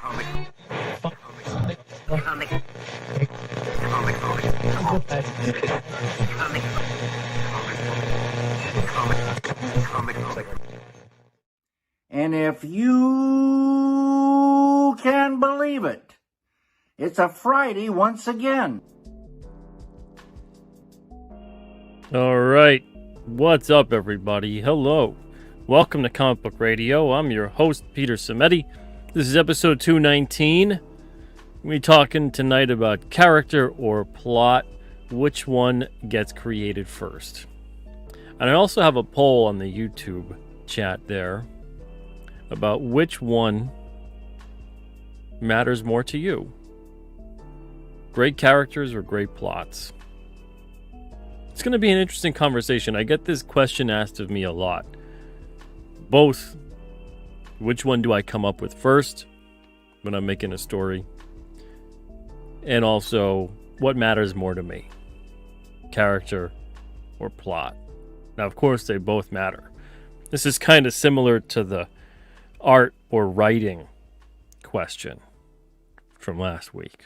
And if you can believe it, it's a Friday once again. All right. What's up, everybody? Hello. Welcome to Comic Book Radio. I'm your host, Peter Cimetti. This is episode 219. We're talking tonight about character or plot. Which one gets created first? And I also have a poll on the YouTube chat there about which one matters more to you. Great characters or great plots? It's going to be an interesting conversation. I get this question asked of me a lot. Both, which one do I come up with first when I'm making a story? And also, what matters more to me? Character or plot? Now, of course, they both matter. This is kind of similar to the art or writing question from last week.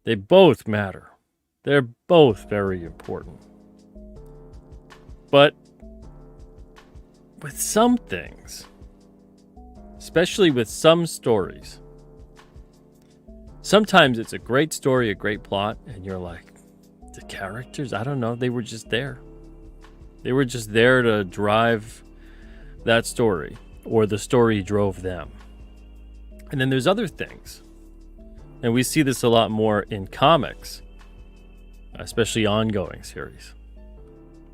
They both matter. They're both very important. But with some things, especially with some stories, sometimes it's a great story, a great plot, and you're like, the characters, I don't know, they were just there. They were just there to drive that story, or the story drove them. And then there's other things. And we see this a lot more in comics, especially ongoing series,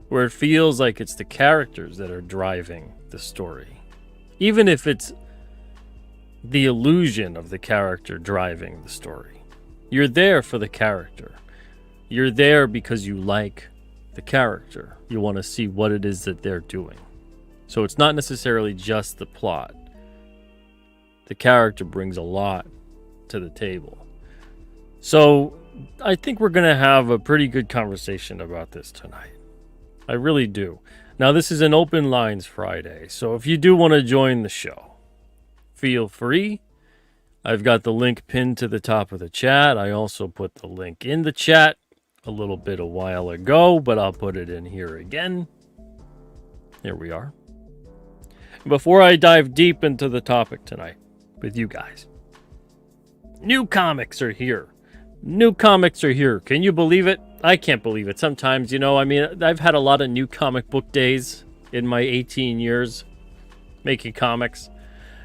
where it feels like it's the characters that are driving the story. Even if it's the illusion of the character driving the story. You're there for the character. You're there because you like the character. You want to see what it is that they're doing. So it's not necessarily just the plot. The character brings a lot to the table. So I think we're going to have a pretty good conversation about this tonight. I really do. Now, this is an open lines Friday, so if you do want to join the show, feel free. I've got the link pinned to the top of the chat. I also put the link in the chat a little bit a while ago, but I'll put it in here again. Here we are. Before I dive deep into the topic tonight with you guys, new comics are here. New comics are here. Can you believe it? I can't believe it. Sometimes, I've had a lot of new comic book days in my 18 years making comics.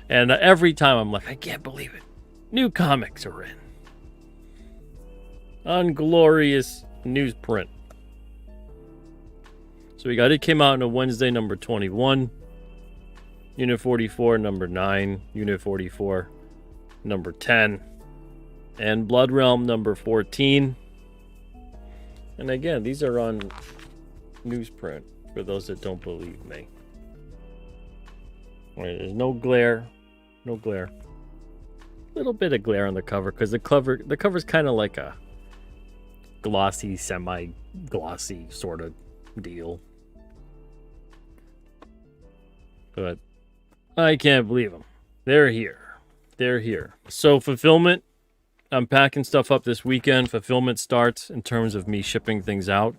And every time I'm like, I can't believe it. New comics are in. Unglorious newsprint. So we got It Came Out on a Wednesday, number 21. Unit 44, number 9. Unit 44, number 10. And Blood Realm, number 14. And again, these are on newsprint, for those that don't believe me. Right, there's no glare. No glare. A little bit of glare on the cover, because the cover's kind of like a glossy, semi-glossy sort of deal. But I can't believe them. They're here. They're here. So fulfillment, I'm packing stuff up this weekend. Fulfillment starts in terms of me shipping things out.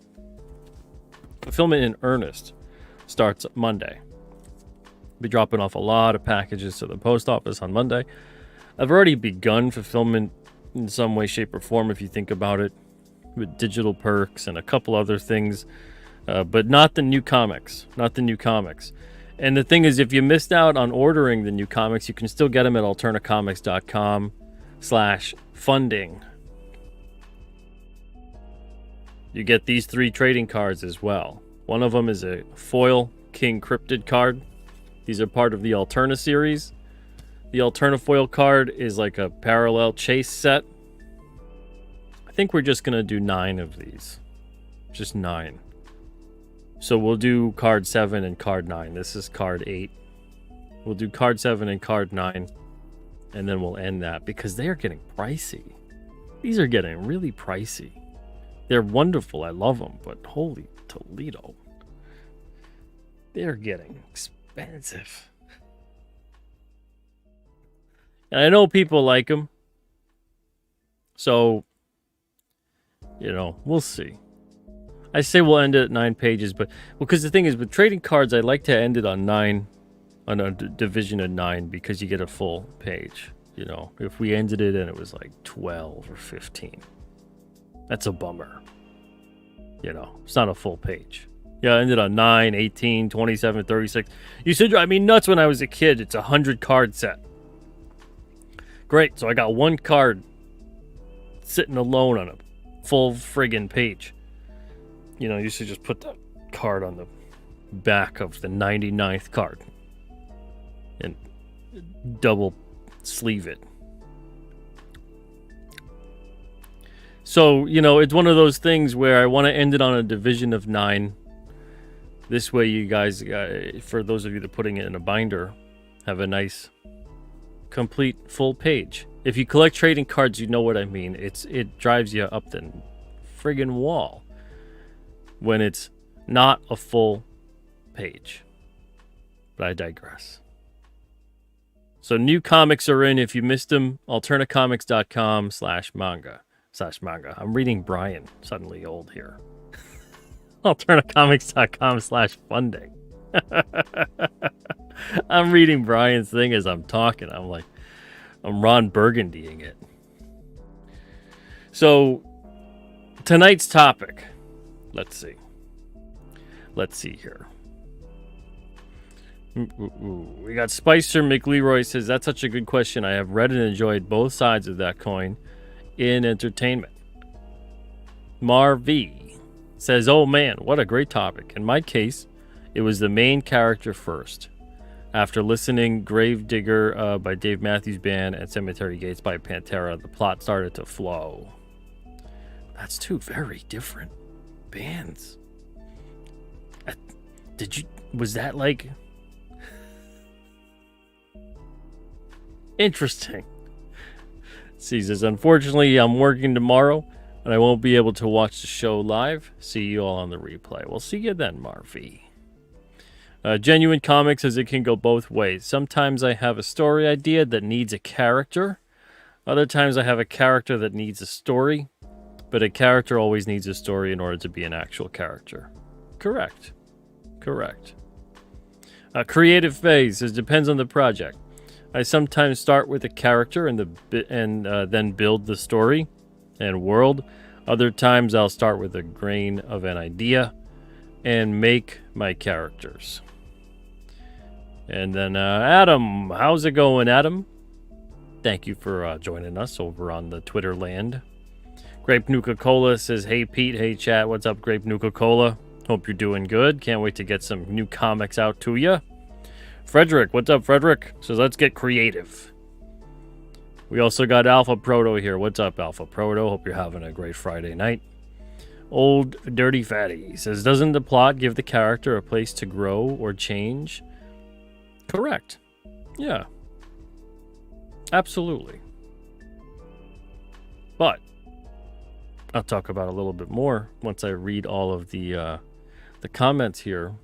Fulfillment in earnest starts Monday. Be dropping off a lot of packages to the post office on Monday. I've already begun fulfillment in some way, shape, or form, if you think about it, with digital perks and a couple other things, but not the new comics. Not the new comics. And the thing is, if you missed out on ordering the new comics, you can still get them at alternacomics.com/funding. You get these 3 trading cards as well. One of them is a foil King Cryptid card. These are part of the Alterna series. The Alterna foil card is like a parallel chase set. I think we're just going to do 9 of these. Just 9. So we'll do card 7 and card 9. This is card 8. We'll do card 7 and card 9. And then we'll end that because they are getting pricey. These are getting really pricey. They're wonderful. I love them. But holy Toledo. They're getting expensive. And I know people like them. So, we'll see. I say we'll end it at 9 pages, but because the thing is, with trading cards, I like to end it on 9, on a division of 9, because you get a full page. If we ended it and it was like 12 or 15, that's a bummer. It's not a full page. Yeah, I ended on 9, 18, 27, 36. You should drive me nuts when I was a kid. It's a 100 card set. Great, so I got one card sitting alone on a full friggin' page. You should just put that card on the back of the 99th card and double sleeve it. So, it's one of those things where I want to end it on a division of 9. This way you guys, for those of you that are putting it in a binder, have a nice, complete, full page. If you collect trading cards, you know what I mean. It drives you up the friggin' wall when it's not a full page. But I digress. So new comics are in. If you missed them, alternacomics.com/manga. I'm reading Brian, suddenly old here. alternacomics.com/funding. I'm reading Brian's thing as I'm talking. I'm Ron Burgundying it. So tonight's topic. Let's see here. We got Spicer McLeroy says, that's such a good question. I have read and enjoyed both sides of that coin in entertainment. Mar V says, oh man, what a great topic. In my case, it was the main character first. After listening Gravedigger by Dave Matthews Band and Cemetery Gates by Pantera, the plot started to flow. That's two very different bands. Was that like interesting? He says, unfortunately, I'm working tomorrow and I won't be able to watch the show live. See you all on the replay. We'll see you then, Marvy. Genuine Comics says it can go both ways. Sometimes I have a story idea that needs a character. Other times I have a character that needs a story. But a character always needs a story in order to be an actual character. Correct. Creative phase says depends on the project. I sometimes start with a character and then build the story and world. Other times I'll start with a grain of an idea and make my characters. And then Adam, how's it going, Adam? Thank you for joining us over on the Twitter land. Grape Nuka-Cola says, hey Pete, hey chat, what's up Grape Nuka-Cola? Hope you're doing good. Can't wait to get some new comics out to you. Frederick, what's up Frederick? Says, let's get creative. We also got Alpha Proto here. What's up Alpha Proto? Hope you're having a great Friday night. Old Dirty Fatty says, doesn't the plot give the character a place to grow or change? Correct. Yeah. Absolutely. But I'll talk about a little bit more once I read all of the comments here.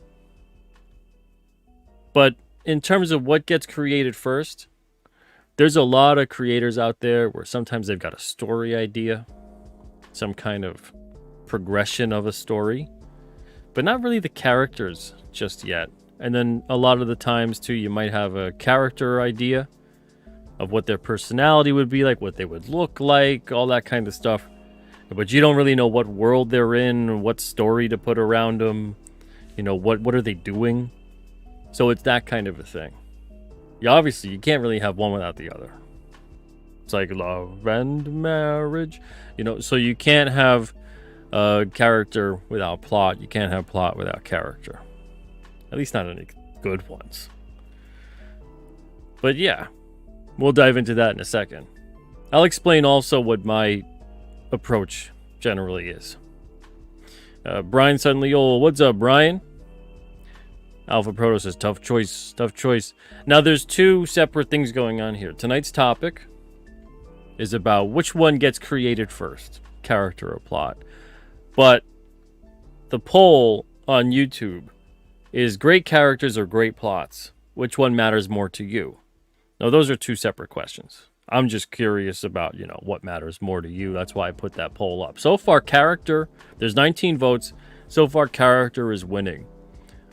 But in terms of what gets created first, there's a lot of creators out there where sometimes they've got a story idea, some kind of progression of a story, but not really the characters just yet. And then a lot of the times too, you might have a character idea of what their personality would be like, what they would look like, all that kind of stuff. But you don't really know what world they're in, what story to put around them, what are they doing? So it's that kind of a thing. Obviously, you can't really have one without the other. It's like love and marriage, so you can't have a character without plot. You can't have plot without character. At least not any good ones. But yeah, we'll dive into that in a second. I'll explain also what my approach generally is. Brian suddenly, what's up, Brian? Alpha Proto says, tough choice. Now, there's two separate things going on here. Tonight's topic is about which one gets created first, character or plot. But the poll on YouTube is great characters or great plots. Which one matters more to you? Now, those are two separate questions. I'm just curious about, what matters more to you. That's why I put that poll up. So far, character, there's 19 votes. So far, character is winning.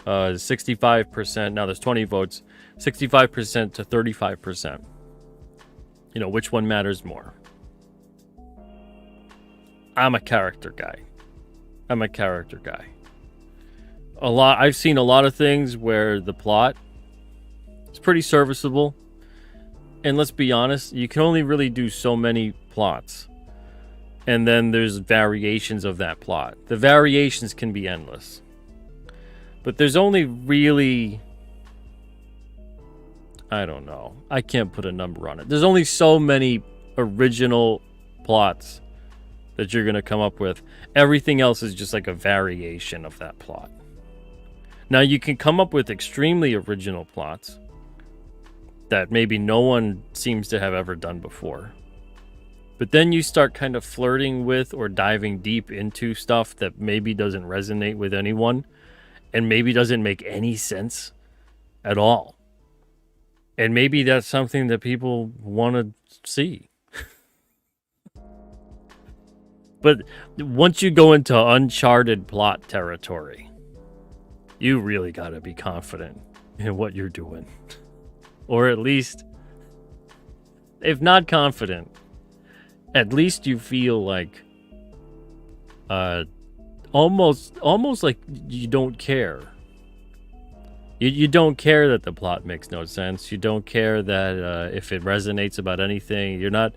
65%. Now there's 20 votes. 65% to 35%. Which one matters more? I'm a character guy. I've seen a lot of things where the plot is pretty serviceable. And let's be honest, you can only really do so many plots. And then there's variations of that plot. The variations can be endless. But there's only really, I don't know. I can't put a number on it. There's only so many original plots that you're going to come up with. Everything else is just like a variation of that plot. Now, you can come up with extremely original plots that maybe no one seems to have ever done before. But then you start kind of flirting with or diving deep into stuff that maybe doesn't resonate with anyone and maybe doesn't make any sense at all. And maybe that's something that people want to see. But once you go into uncharted plot territory, you really got to be confident in what you're doing. Or at least, if not confident, at least you feel like almost like you don't care. You don't care that the plot makes no sense. You don't care that if it resonates about anything. You're not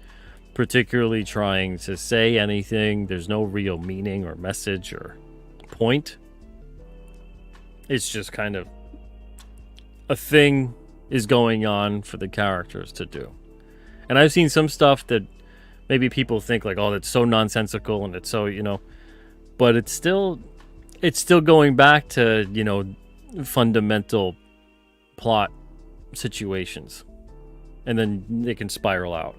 particularly trying to say anything. There's no real meaning or message or point. It's just kind of a thing is going on for the characters to do. And I've seen some stuff that maybe people think like, oh, that's so nonsensical and it's so, but it's still going back to, fundamental plot situations. And then they can spiral out.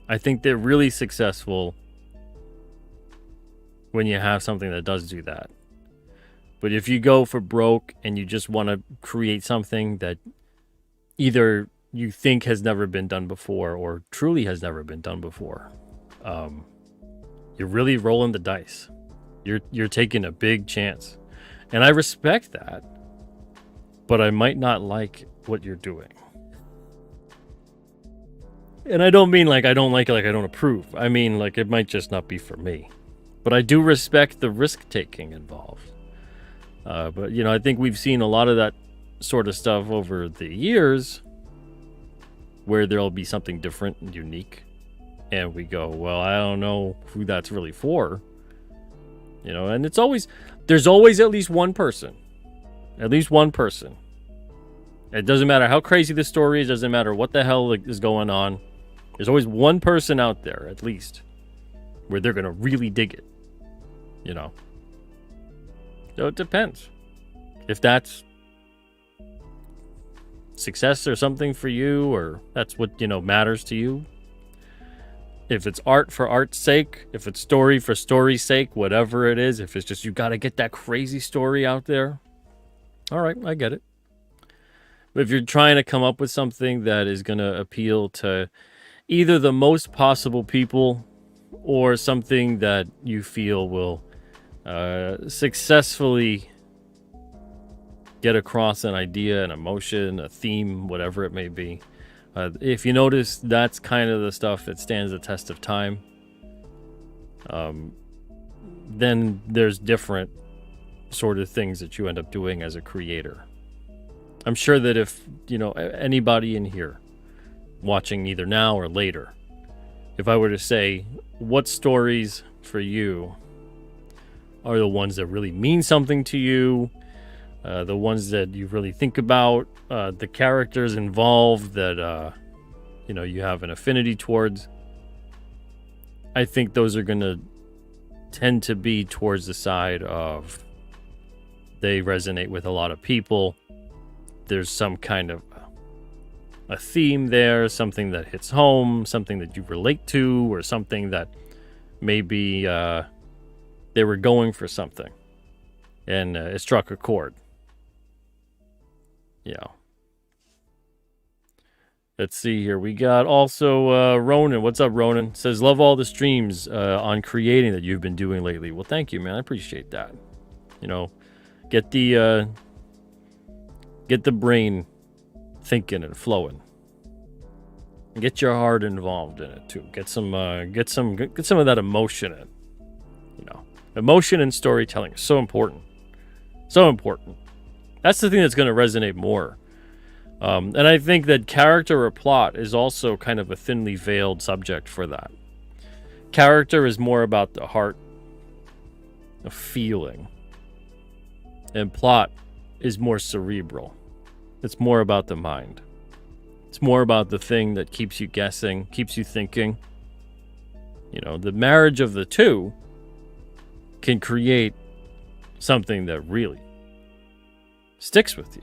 I think they're really successful when you have something that does do that. But if you go for broke and you just want to create something that either you think has never been done before or truly has never been done before, you're really rolling the dice. You're taking a big chance. And I respect that, but I might not like what you're doing. And I don't mean like I don't like it, like I don't approve. I mean like it might just not be for me. But I do respect the risk-taking involved. But, I think we've seen a lot of that sort of stuff over the years where there'll be something different and unique. And we go, well, I don't know who that's really for. And there's always at least one person. At least one person. It doesn't matter how crazy the story is. It doesn't matter what the hell is going on. There's always one person out there, at least, where they're going to really dig it. So it depends. If that's success or something for you, or that's what, matters to you. If it's art for art's sake, if it's story for story's sake, whatever it is, if it's just you got to get that crazy story out there, all right, I get it. But if you're trying to come up with something that is going to appeal to either the most possible people or something that you feel will successfully get across an idea, an emotion, a theme, whatever it may be, if you notice, that's kind of the stuff that stands the test of time. Then there's different sort of things that you end up doing as a creator. I'm sure that if, anybody in here watching either now or later, if I were to say, what stories for you are the ones that really mean something to you, the ones that you really think about, the characters involved that, you have an affinity towards, I think those are going to tend to be towards the side of they resonate with a lot of people. There's some kind of a theme there, something that hits home, something that you relate to, or something that maybe they were going for something and it struck a chord. Let's see here. We got also Ronan. What's up, Ronan? Says, love all the streams on creating that you've been doing lately. Well, thank you, man. I appreciate that. You know, get the brain thinking and flowing. And get your heart involved in it too. Get some of that emotion in. You know, emotion and storytelling is so important. So important. That's the thing that's going to resonate more. And I think that character or plot is also kind of a thinly veiled subject for that. Character is more about the heart, a feeling. And plot is more cerebral. It's more about the mind. It's more about the thing that keeps you guessing, keeps you thinking. You know, the marriage of the two can create something that really sticks with you.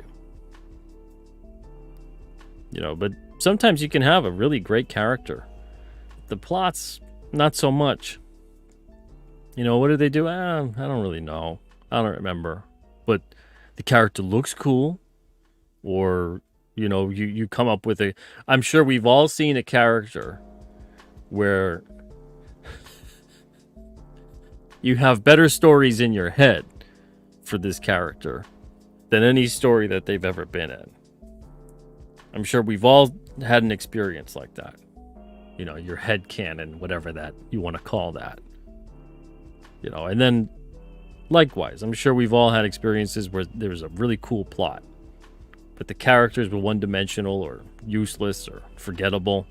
You know, but sometimes you can have a really great character. The plot's not so much. You know, what do they do? I don't really know. I don't remember. But the character looks cool. Or, you know, you come up with a... I'm sure we've all seen a character where you have better stories in your head for this character than any story that they've ever been in. I'm sure we've all had an experience like that. You know, your head canon, whatever that you want to call that. You know, and then likewise, I'm sure we've all had experiences where there's a really cool plot, but the characters were one-dimensional or useless or forgettable.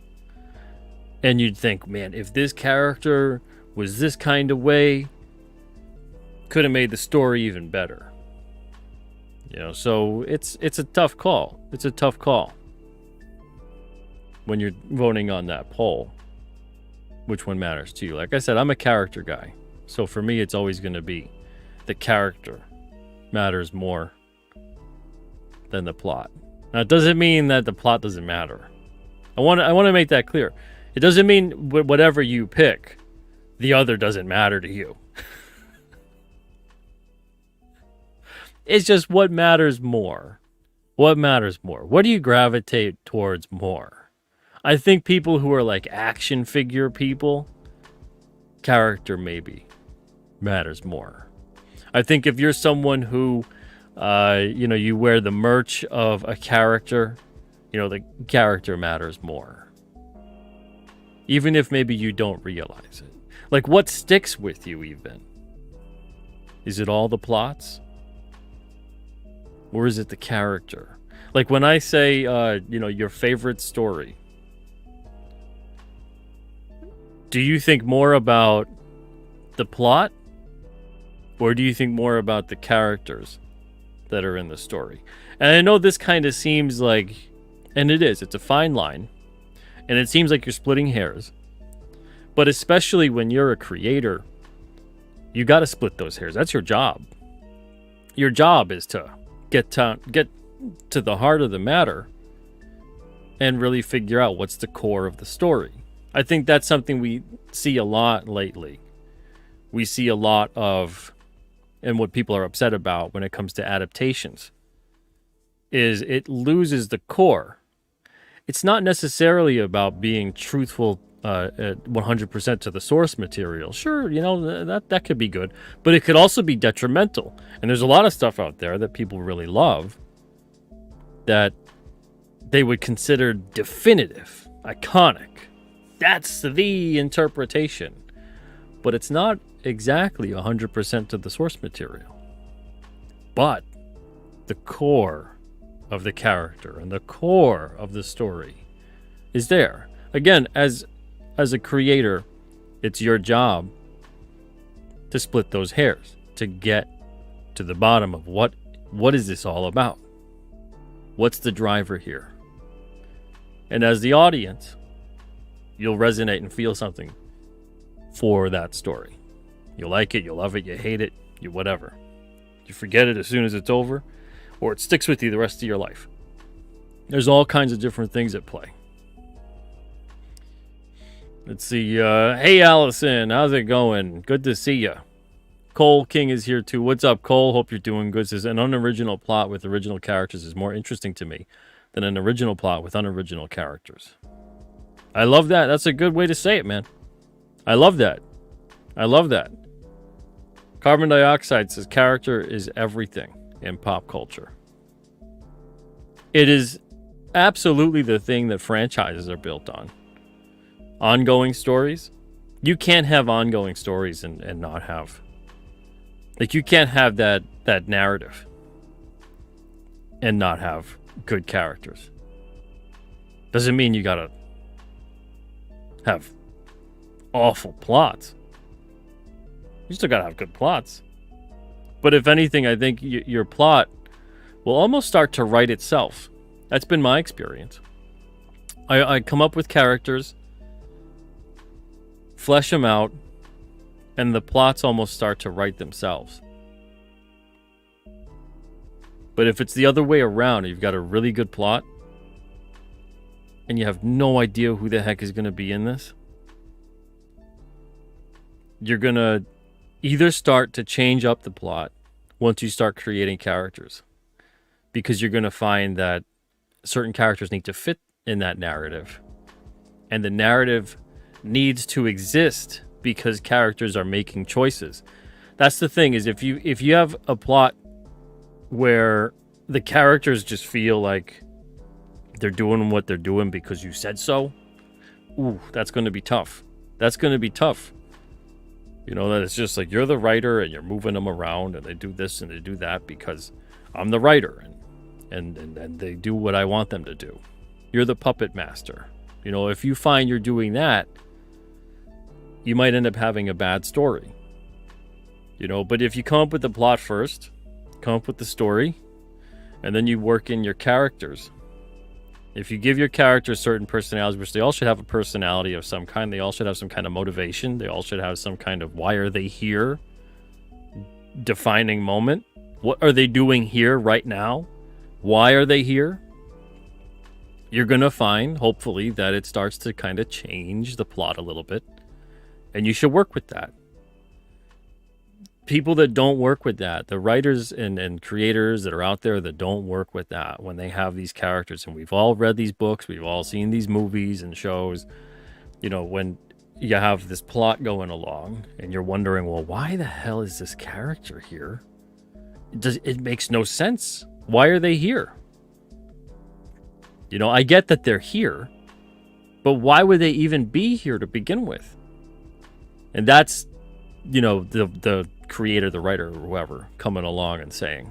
And you'd think, man, if this character was this kind of way, could have made the story even better. You know, so it's a tough call. It's a tough call when you're voting on that poll. Which one matters to you? Like I said, I'm a character guy. So for me, it's always going to be the character matters more than the plot. Now, it doesn't mean that the plot doesn't matter. I want to make that clear. It doesn't mean whatever you pick, the other doesn't matter to you. It's just what matters more. What matters more? What do you gravitate towards more? I think people who are like action figure people, character maybe matters more. I think if you're someone who, you know, you wear the merch of a character, you know, the character matters more. Even if maybe you don't realize it. Like, what sticks with you even? Is it all the plots? Or is it the character? Like when I say, you know, your favorite story, do you think more about the plot? Or do you think more about the characters that are in the story? And I know this kind of seems like, and it is, it's a fine line. And it seems like you're splitting hairs. But especially when you're a creator, you got to split those hairs. That's your job. Your job is to get to the heart of the matter and really figure out what's the core of the story. I think that's something we see a lot lately. We see a lot of, and what people are upset about when it comes to adaptations, is it loses the core. It's not necessarily about being truthful 100% to the source material. Sure, you know, that could be good, but it could also be detrimental. And there's a lot of stuff out there that people really love that they would consider definitive, iconic. That's the interpretation. But it's not exactly 100% to the source material. But the core of the character and the core of the story is there. Again, as a creator, it's your job to split those hairs, to get to the bottom of what is this all about? What's the driver here? And as the audience, you'll resonate and feel something for that story. You like it, you love it, you hate it, you whatever. You forget it as soon as it's over, or it sticks with you the rest of your life. There's all kinds of different things at play. Let's see. Hey, Allison. How's it going? Good to see you. Cole King is here, too. What's up, Cole? Hope you're doing good. Says, an unoriginal plot with original characters is more interesting to me than an original plot with unoriginal characters. I love that. That's a good way to say it, man. I love that. I love that. Carbon Dioxide says character is everything in pop culture. It is absolutely the thing that franchises are built on. Ongoing stories. You can't have ongoing stories and not have... Like, you can't have that narrative and not have good characters. Doesn't mean you gotta have awful plots. You still gotta have good plots. But if anything, I think your plot will almost start to write itself. That's been my experience. I come up with characters, flesh them out, and the plots almost start to write themselves. But if it's the other way around, you've got a really good plot, and you have no idea who the heck is going to be in this, you're going to either start to change up the plot once you start creating characters, because you're going to find that certain characters need to fit in that narrative, and the narrative needs to exist because characters are making choices. That's the thing, is if you have a plot where the characters just feel like they're doing what they're doing because you said so, ooh, that's going to be tough. That's going to be tough. You know, that it's just like you're the writer and you're moving them around and they do this and they do that because I'm the writer and they do what I want them to do. You're the puppet master. You know, if you find you're doing that, you might end up having a bad story. You know, but if you come up with the plot first, come up with the story, and then you work in your characters. If you give your characters certain personalities, which they all should have a personality of some kind, they all should have some kind of motivation, they all should have some kind of why are they here defining moment. What are they doing here right now? Why are they here? You're going to find, hopefully, that it starts to kind of change the plot a little bit. And you should work with that. People that don't work with that, the writers and creators that are out there that don't work with that, when they have these characters, and we've all read these books, we've all seen these movies and shows, you know, when you have this plot going along and you're wondering, well, why the hell is this character here? It makes no sense. Why are they here? You know, I get that they're here, but why would they even be here to begin with? And that's, you know, the creator, the writer, or whoever coming along and saying,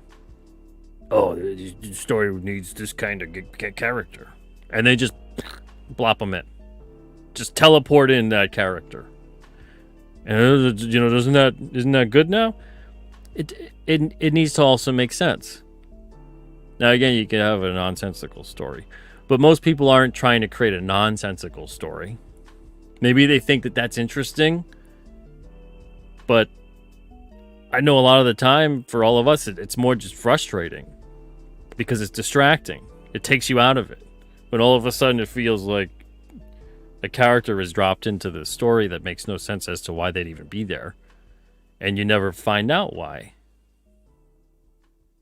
oh, the story needs this kind of character. And they just blop them in. Just teleport in that character. And, you know, isn't that good now? It needs to also make sense. Now, again, you can have a nonsensical story. But most people aren't trying to create a nonsensical story. Maybe they think that that's interesting. But I know a lot of the time, for all of us, it's more just frustrating. Because it's distracting. It takes you out of it. When all of a sudden it feels like a character is dropped into the story that makes no sense as to why they'd even be there. And you never find out why.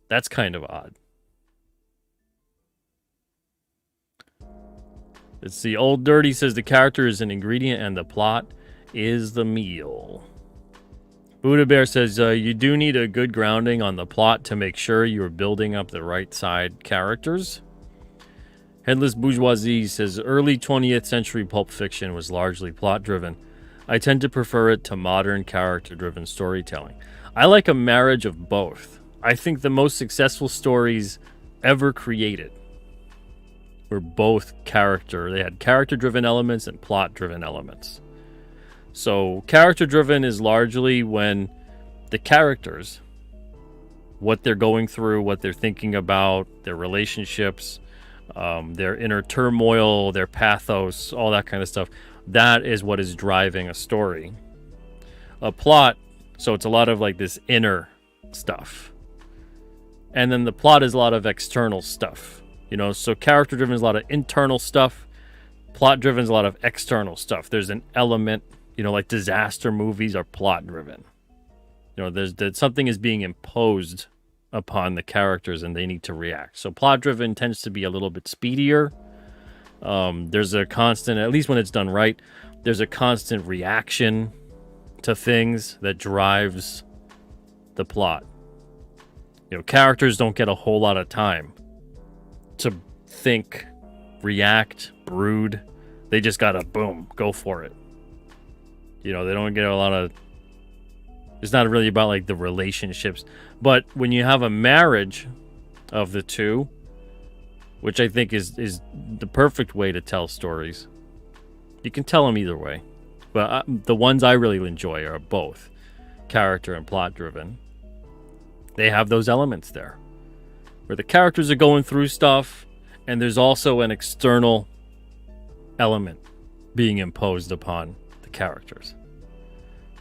That's kind of odd. Let's see. Old Dirty says the character is an ingredient and the plot is the meal. Buddha Bear says you do need a good grounding on the plot to make sure you're building up the right side characters. Headless Bourgeoisie says early 20th century pulp fiction was largely plot driven. I tend to prefer it to modern character driven storytelling. I like a marriage of both. I think the most successful stories ever created were both they had character driven elements and plot driven elements. So character driven is largely when the characters, what they're going through, what they're thinking about, their relationships, their inner turmoil, their pathos, all that kind of stuff. That is what is driving a story. A plot, so it's a lot of like this inner stuff. And then the plot is a lot of external stuff. You know, so character driven is a lot of internal stuff. Plot driven is a lot of external stuff. There's an element, you know, like disaster movies are plot driven. You know, there's something is being imposed upon the characters and they need to react. So plot driven tends to be a little bit speedier. There's a constant, at least when it's done right, there's a constant reaction to things that drives the plot. Characters don't get a whole lot of time to think, react, brood. They just gotta boom, go for it. They don't get a lot of. It's not really about like the relationships, but when you have a marriage of the two, which I think is the perfect way to tell stories, you can tell them either way. But the ones I really enjoy are both character and plot driven. They have those elements there where the characters are going through stuff, and there's also an external element being imposed upon the characters.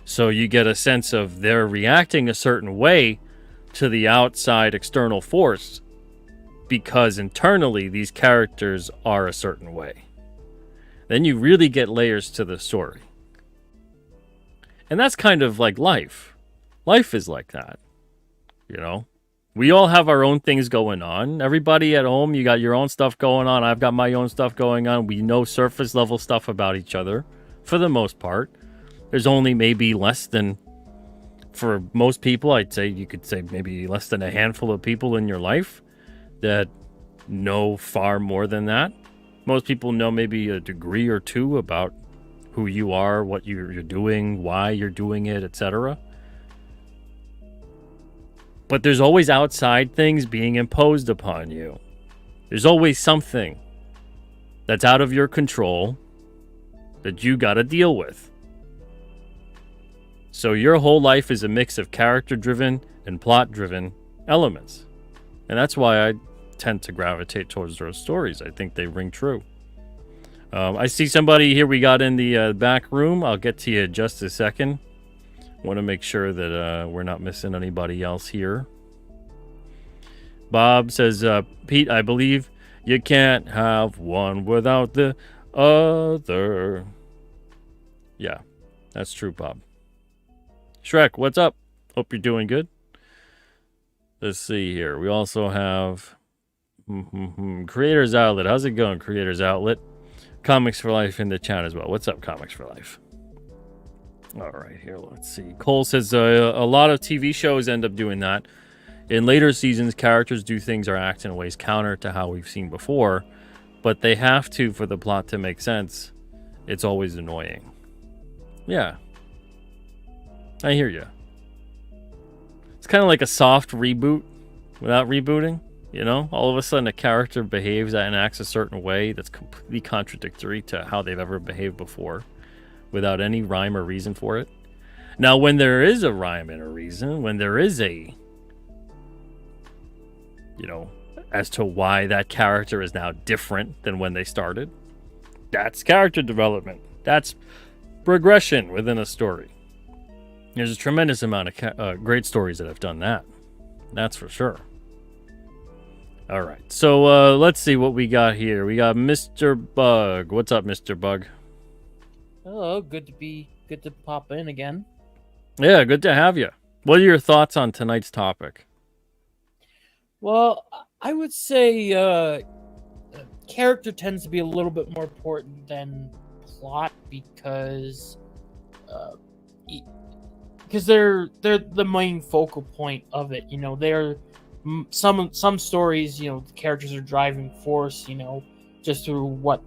So you get a sense of they're reacting a certain way to the outside external force because internally these characters are a certain way. Then you really get layers to the story. And that's kind of like life. Life is like that. We all have our own things going on. Everybody at home, you got your own stuff going on. I've got my own stuff going on. We know surface level stuff about each other for the most part. There's only maybe less than, for most people, you could say maybe less than a handful of people in your life that know far more than that. Most people know maybe a degree or two about who you are, what you're doing, why you're doing it, etc. But there's always outside things being imposed upon you. There's always something that's out of your control that you got to deal with. So your whole life is a mix of character-driven and plot-driven elements. And that's why I tend to gravitate towards those stories. I think they ring true. I see somebody here we got in the back room. I'll get to you in just a second. Want to make sure that we're not missing anybody else here. Bob says, Pete, I believe you can't have one without the other. Yeah, that's true, Bob. Shrek, what's up? Hope you're doing good. Let's see here. We also have Creators Outlet. How's it going, Creators Outlet? Comics for Life in the chat as well. What's up, Comics for Life? All right, here, let's see. Cole says a lot of TV shows end up doing that. In later seasons, characters do things or act in ways counter to how we've seen before, but they have to for the plot to make sense. It's always annoying. Yeah. I hear you. It's kind of like a soft reboot without rebooting. All of a sudden a character behaves and acts a certain way that's completely contradictory to how they've ever behaved before without any rhyme or reason for it. Now, when there is a rhyme and a reason, when there is a, as to why that character is now different than when they started, that's character development. That's progression within a story. There's a tremendous amount of great stories that have done that. That's for sure. All right. So let's see what we got here. We got Mr. Bug. What's up, Mr. Bug? Hello. Good to pop in again. Yeah, good to have you. What are your thoughts on tonight's topic? Well, I would say character tends to be a little bit more important than plot because they're the main focal point of it. They're some stories. The characters are driving force. Just through what,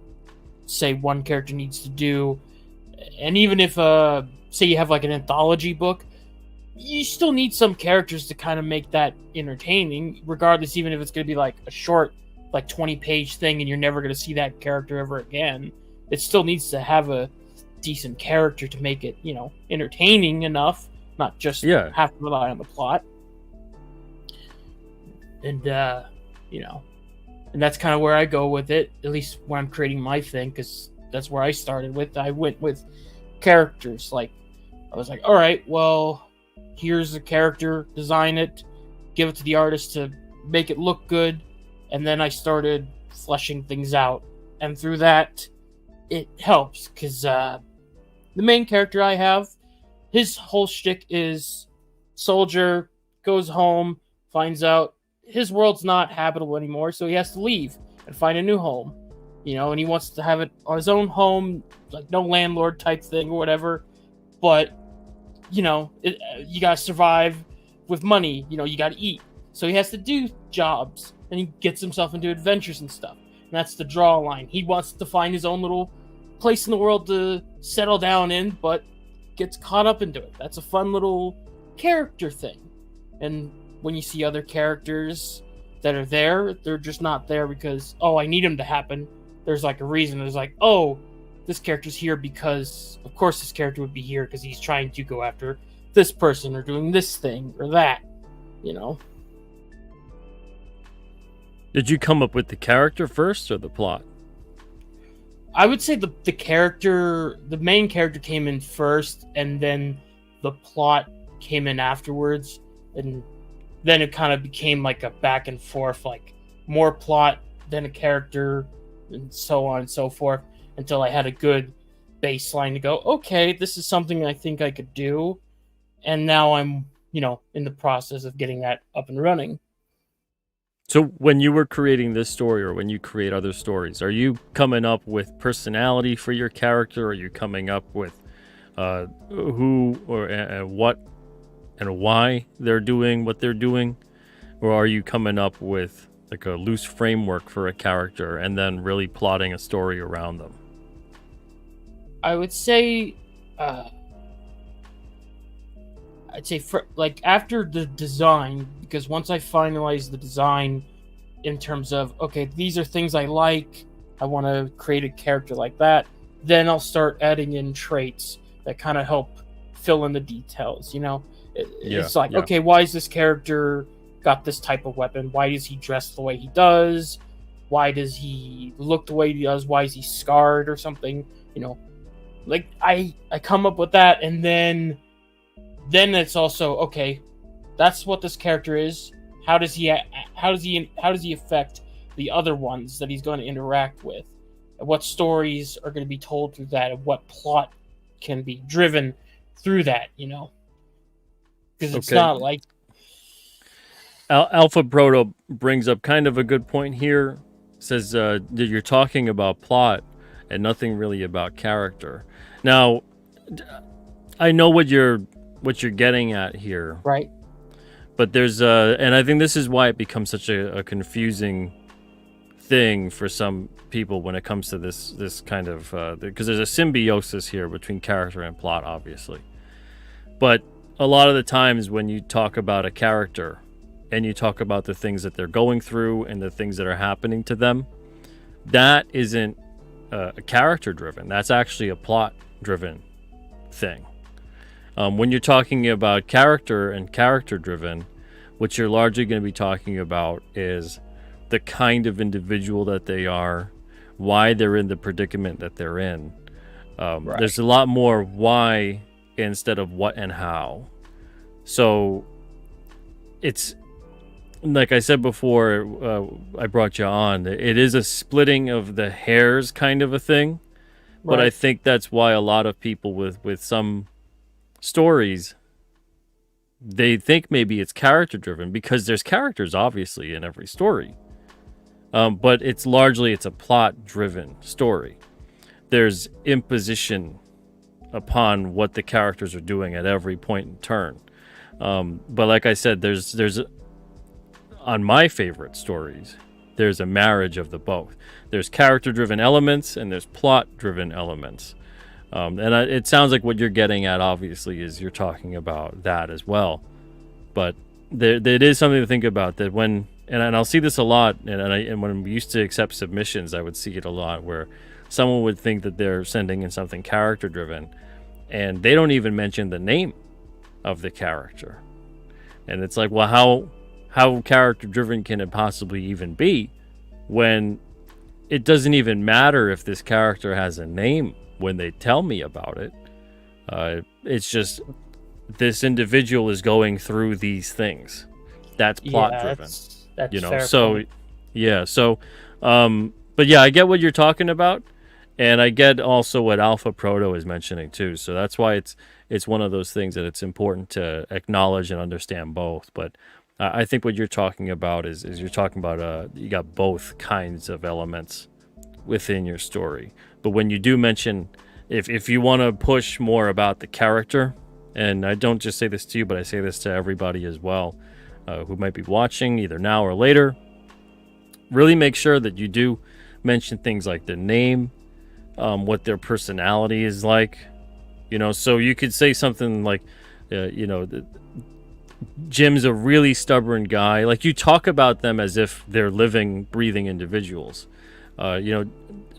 say, one character needs to do, and even if say you have like an anthology book, you still need some characters to kind of make that entertaining, regardless, even if it's going to be like a short, like 20-page thing and you're never going to see that character ever again. It still needs to have a decent character to make it, entertaining enough, not just have to rely on the plot. And, and that's kind of where I go with it, at least when I'm creating my thing, because that's where I started with. I went with characters. I was like, all right, well, here's the character, design it, give it to the artist to make it look good, and then I started fleshing things out. And through that, it helps, because the main character I have, his whole shtick is soldier, goes home, finds out his world's not habitable anymore, so he has to leave and find a new home. And he wants to have it on his own home, like no landlord type thing or whatever. But you gotta survive with money. You gotta eat, so he has to do jobs, and he gets himself into adventures and stuff. And that's the draw line. He wants to find his own little place in the world to settle down in, but gets caught up into it. That's a fun little character thing. And when you see other characters that are there, they're just not there because, oh, I need him to happen. There's like a reason. There's like, oh, this character's here because, of course, this character would be here because he's trying to go after this person or doing this thing or that, Did you come up with the character first or the plot? I would say the main character came in first, and then the plot came in afterwards, and then it kind of became like a back and forth, like more plot than a character, and so on and so forth, until I had a good baseline to go, okay, this is something I think I could do, and now I'm, in the process of getting that up and running. So when you were creating this story, or when you create other stories, are you coming up with personality for your character? Are you coming up with who or what and why they're doing what they're doing? Or are you coming up with like a loose framework for a character and then really plotting a story around them? I would say, after the design, because once I finalize the design in terms of, okay, these are things I like, I want to create a character like that, then I'll start adding in traits that kind of help fill in the details, It's like, okay, why is this character got this type of weapon? Why is he dressed the way he does? Why does he look the way he does? Why is he scarred or something? Like I come up with that, and then it's also, okay, that's what this character is. How does he affect the other ones that he's going to interact with? And what stories are going to be told through that, and what plot can be driven through that, because it's not like Alpha Proto brings up kind of a good point here. Says that you're talking about plot and nothing really about character. Now, I know what you're getting at here, right? But there's and I think this is why it becomes such a confusing thing for some people when it comes to this kind of because there's a symbiosis here between character and plot, obviously. But a lot of the times when you talk about a character and you talk about the things that they're going through and the things that are happening to them, that isn't a character driven. That's actually a plot driven thing. When you're talking about character and character driven, what you're largely going to be talking about is the kind of individual that they are, why they're in the predicament that they're in. Right. There's a lot more why instead of what and how. So it's like I said before, I brought you on. It is a splitting of the hairs kind of a thing. But I think that's why a lot of people with some stories, they think maybe it's character driven because there's characters obviously in every story. But it's a plot driven story. There's imposition upon what the characters are doing at every point in turn. But like I said, there's on my favorite stories, there's a marriage of the both. There's character-driven elements and there's plot-driven elements. It sounds like what you're getting at, obviously, is you're talking about that as well. But there is something to think about that when, and I'll see this a lot, and when we used to accept submissions, I would see it a lot where someone would think that they're sending in something character-driven, and they don't even mention the name of the character. And it's like, well, how character-driven can it possibly even be when it doesn't even matter if this character has a name when they tell me about it? It's just this individual is going through these things. That's plot-driven. That's fair So, point. yeah. So, but yeah, I get what you're talking about, and I get also what Alpha Proto is mentioning too. So that's why it's one of those things that it's important to acknowledge and understand both. But I think what you're talking about is you're talking about you got both kinds of elements within your story. But when you do mention, if you want to push more about the character, and I don't just say this to you, but I say this to everybody as well, who might be watching either now or later, really make sure that you do mention things like their name, what their personality is like. So you could say something like, Jim's a really stubborn guy. Like, you talk about them as if they're living, breathing individuals.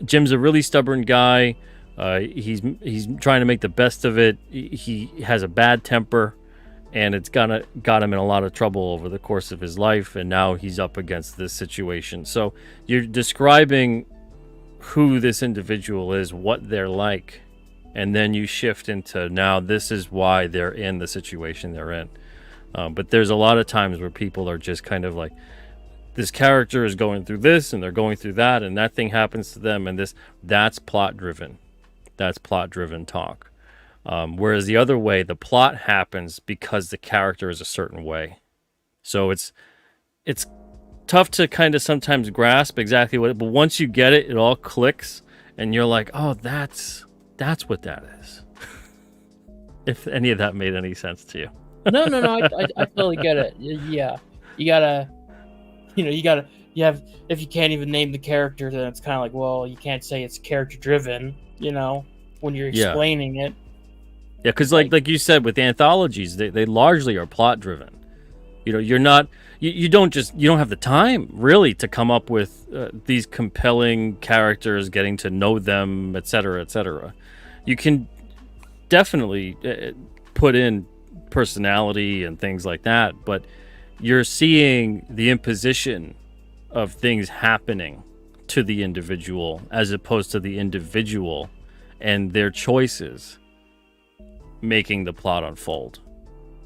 Jim's a really stubborn guy. He's trying to make the best of it. He has a bad temper, and it's got him in a lot of trouble over the course of his life. And now he's up against this situation. So you're describing who this individual is, what they're like, and then you shift into now this is why they're in the situation they're in. But there's a lot of times where people are just kind of like, this character is going through this and they're going through that and that thing happens to them and that's plot driven. That's plot driven talk. Whereas the other way, the plot happens because the character is a certain way. So it's tough to kind of sometimes grasp exactly what, but once you get it, it all clicks and you're like, oh, that's what that is. If any of that made any sense to you. No, I totally get it. Yeah, you gotta, if you can't even name the character, then it's kind of like, well, you can't say it's character driven, when you're explaining it. Yeah, because like you said, with anthologies, they largely are plot driven. You're not, you don't have the time really to come up with these compelling characters, getting to know them, etc., etc. You can definitely put in personality and things like that, but you're seeing the imposition of things happening to the individual as opposed to the individual and their choices making the plot unfold.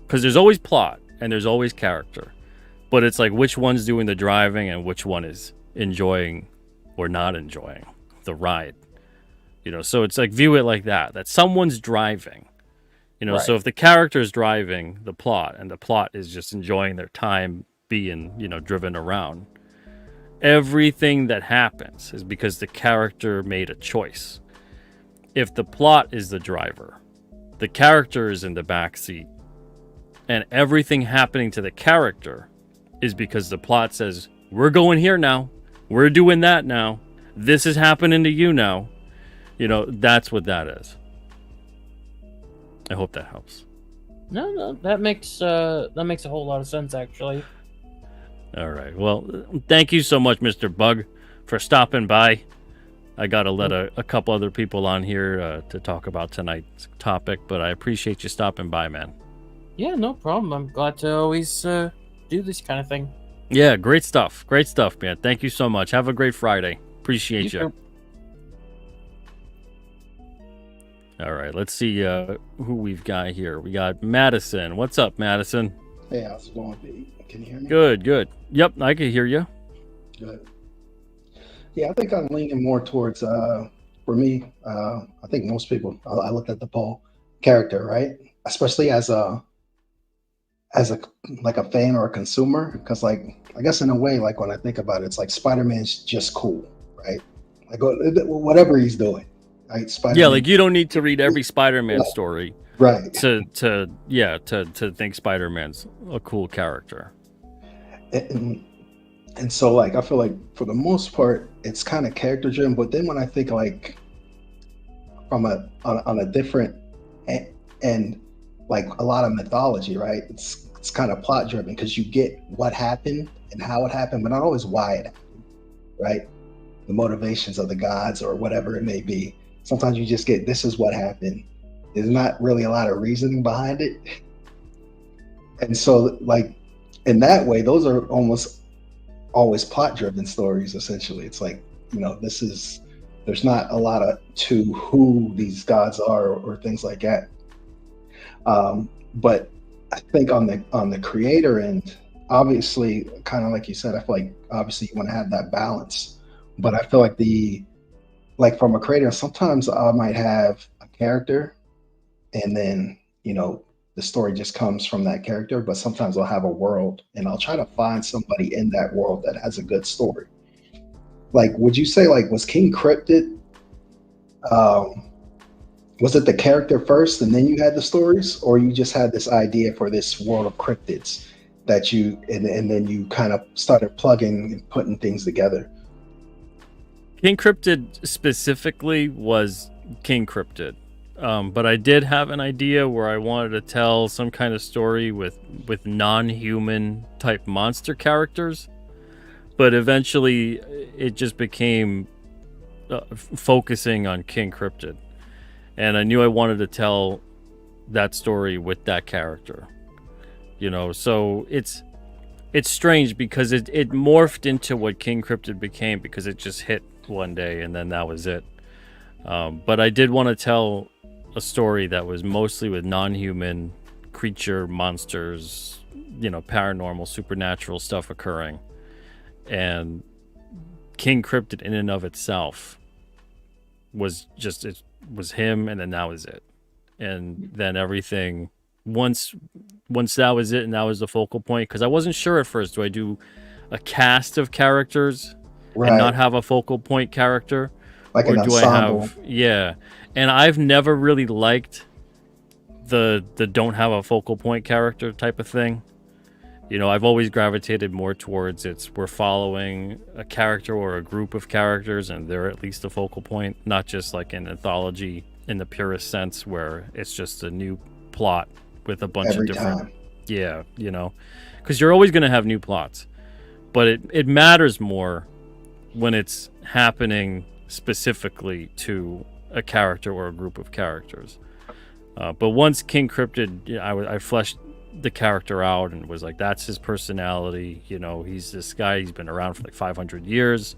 Because there's always plot and there's always character, but it's like which one's doing the driving and which one is enjoying or not enjoying the ride. So it's like, view it like that someone's driving. Right. So if the character is driving the plot and the plot is just enjoying their time being, driven around, everything that happens is because the character made a choice. If the plot is the driver, the character is in the back seat, and everything happening to the character is because the plot says, we're going here now, we're doing that now, this is happening to you now, that's what that is. I hope that helps. No, that makes a whole lot of sense, actually. All right. Well, thank you so much, Mr. Bug, for stopping by. I got to let a couple other people on here to talk about tonight's topic, but I appreciate you stopping by, man. Yeah, no problem. I'm glad to always do this kind of thing. Yeah, great stuff. Great stuff, man. Thank you so much. Have a great Friday. Appreciate you. All right, let's see who we've got here. We got Madison. What's up, Madison? Hey, how's it going, B? Can you hear me? Good. Yep, I can hear you. Good. Yeah, I think I'm leaning more towards, for me, I think most people, I looked at the poll, character, right? Especially as a like a fan or a consumer, because like, I guess in a way, like when I think about it, it's like Spider-Man's just cool, right? Like whatever he's doing. Right, Spider-Man. Yeah, like you don't need to read every Spider-Man story, right? To think Spider-Man's a cool character. And so, like, I feel like for the most part, it's kind of character driven. But then when I think like from on a different end, like a lot of mythology, right? It's kind of plot driven because you get what happened and how it happened, but not always why it happened, right? The motivations of the gods or whatever it may be. Sometimes you just get, this is what happened. There's not really a lot of reasoning behind it. And so like in that way, those are almost always plot driven stories, essentially. It's like, there's not a lot of to who these gods are or things like that. But I think on the creator end, obviously, kind of like you said, I feel like obviously you want to have that balance. But I feel like from a creator, sometimes I might have a character and then, the story just comes from that character, but sometimes I'll have a world and I'll try to find somebody in that world that has a good story. Like, would you say, like, was King Cryptid, um, was it the character first and then you had the stories, or you just had this idea for this world of cryptids that and then you kind of started plugging and putting things together? King Cryptid specifically was King Cryptid. But I did have an idea where I wanted to tell some kind of story with non-human type monster characters. But eventually it just became focusing on King Cryptid. And I knew I wanted to tell that story with that character. You know, so it's strange because it morphed into what King Cryptid became because it just hit one day and then that was it. But I did want to tell a story that was mostly with non-human creature monsters, you know, paranormal, supernatural stuff occurring. And King Cryptid in and of itself was just, it was him, and then that was it. And then everything, once that was it and that was the focal point, because I wasn't sure at first, do I do a cast of characters and not have a focal point character? Like or an do ensemble. I have, yeah. And I've never really liked the don't have a focal point character type of thing. You know, I've always gravitated more towards we're following a character or a group of characters and they're at least a focal point, not just like an anthology in the purest sense where it's just a new plot with a bunch Every of different time. Yeah, you know, because you're always going to have new plots, but it matters more when it's happening specifically to a character or a group of characters. But once King Cryptid, I fleshed the character out and was like, that's his personality. You know, he's this guy. He's been around for like 500 years.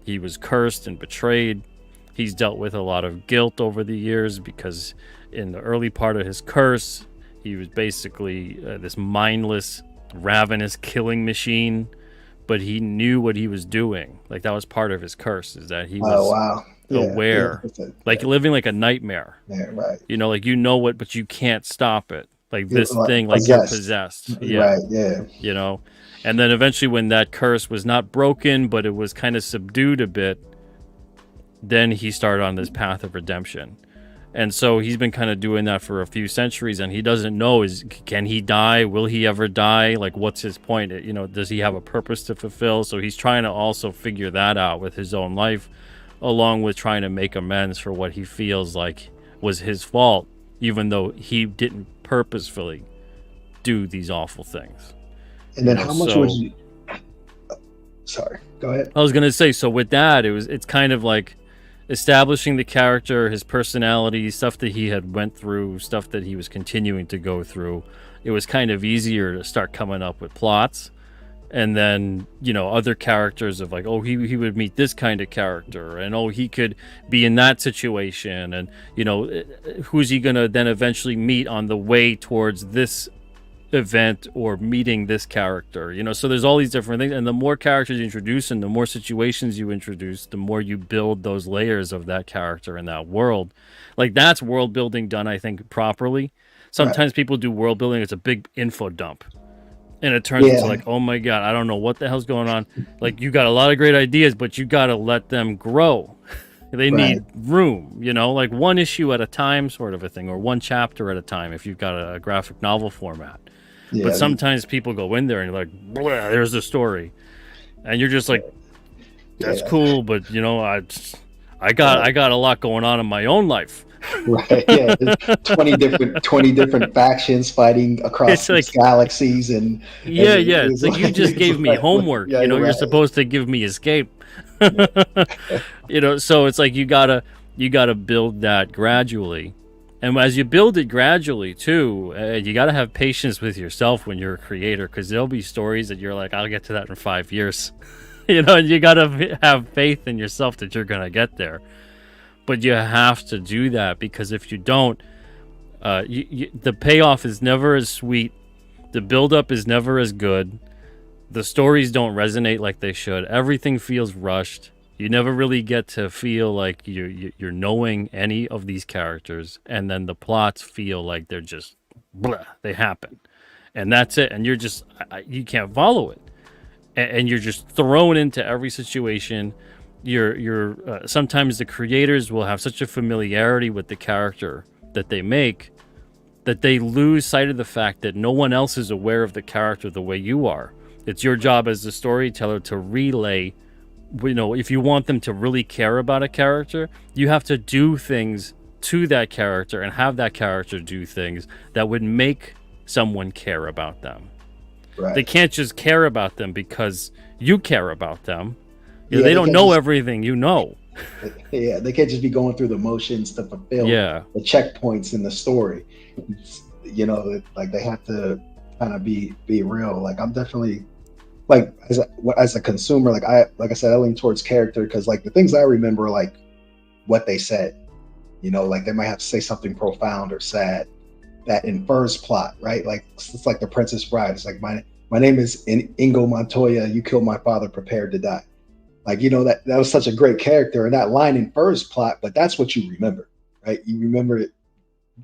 He was cursed and betrayed. He's dealt with a lot of guilt over the years because in the early part of his curse, he was basically this mindless, ravenous killing machine. But he knew what he was doing. Like that was part of his curse, is that he was aware, like living like a nightmare. Yeah, right. You know, like you know what, but you can't stop it. Like this thing, like possessed. you're possessed. Yeah. Right, yeah. You know, and then eventually when that curse was not broken, but it was kind of subdued a bit, then he started on this path of redemption. And so he's been kind of doing that for a few centuries, and he doesn't know, can he die? Will he ever die? Like, what's his point? You know, does he have a purpose to fulfill? So he's trying to also figure that out with his own life, along with trying to make amends for what he feels like was his fault, even though he didn't purposefully do these awful things. And then how much would you... Sorry, go ahead. I was going to say, so with that, it's kind of like establishing the character, his personality, stuff that he had went through, stuff that he was continuing to go through. It was kind of easier to start coming up with plots. And then, you know, other characters of like, oh, he would meet this kind of character, and oh, he could be in that situation, and, you know, who's he going to then eventually meet on the way towards this event or meeting this character, you know. So there's all these different things, and the more characters you introduce and the more situations you introduce, the more you build those layers of that character in that world. Like that's world building done, I think, properly. Sometimes people do world building, it's a big info dump, and it turns into like, oh my god, I don't know what the hell's going on. Like you got a lot of great ideas, but you got to let them grow. They need room, you know, like one issue at a time sort of a thing, or one chapter at a time if you've got a graphic novel format. Yeah, but sometimes people go in there and you're like, blah, there's the story, and you're just like, that's cool, but you know, I got a lot going on in my own life. Right. Yeah. 20 different factions fighting across galaxies and it's like you just gave me homework. You know, you're supposed to give me escape. You know, so it's like you gotta build that gradually. And as you build it gradually, too, you got to have patience with yourself when you're a creator, because there'll be stories that you're like, I'll get to that in 5 years. You know, and you got to have faith in yourself that you're going to get there. But you have to do that, because if you don't, the payoff is never as sweet. The buildup is never as good. The stories don't resonate like they should. Everything feels rushed. You never really get to feel like you're knowing any of these characters, and then the plots feel like they're just blah, they happen, and that's it. And you're just you can't follow it, and you're just thrown into every situation. You're sometimes the creators will have such a familiarity with the character that they make that they lose sight of the fact that no one else is aware of the character the way you are. It's your job as the storyteller to relay, if you want them to really care about a character, you have to do things to that character and have that character do things that would make someone care about them. Right. They can't just care about them because you care about them. Yeah, they don't know everything you know. Yeah, they can't just be going through the motions to fulfill Yeah. the checkpoints in the story. Like they have to kind of be real. Like I'm definitely like as a consumer, like I said, I lean towards character because like the things I remember are like what they said. Like they might have to say something profound or sad that infers plot, right? Like it's like the Princess Bride. It's like my name is Inigo Montoya. You killed my father, prepared to die. Like, that was such a great character, and that line infers plot, but that's what you remember, right? You remember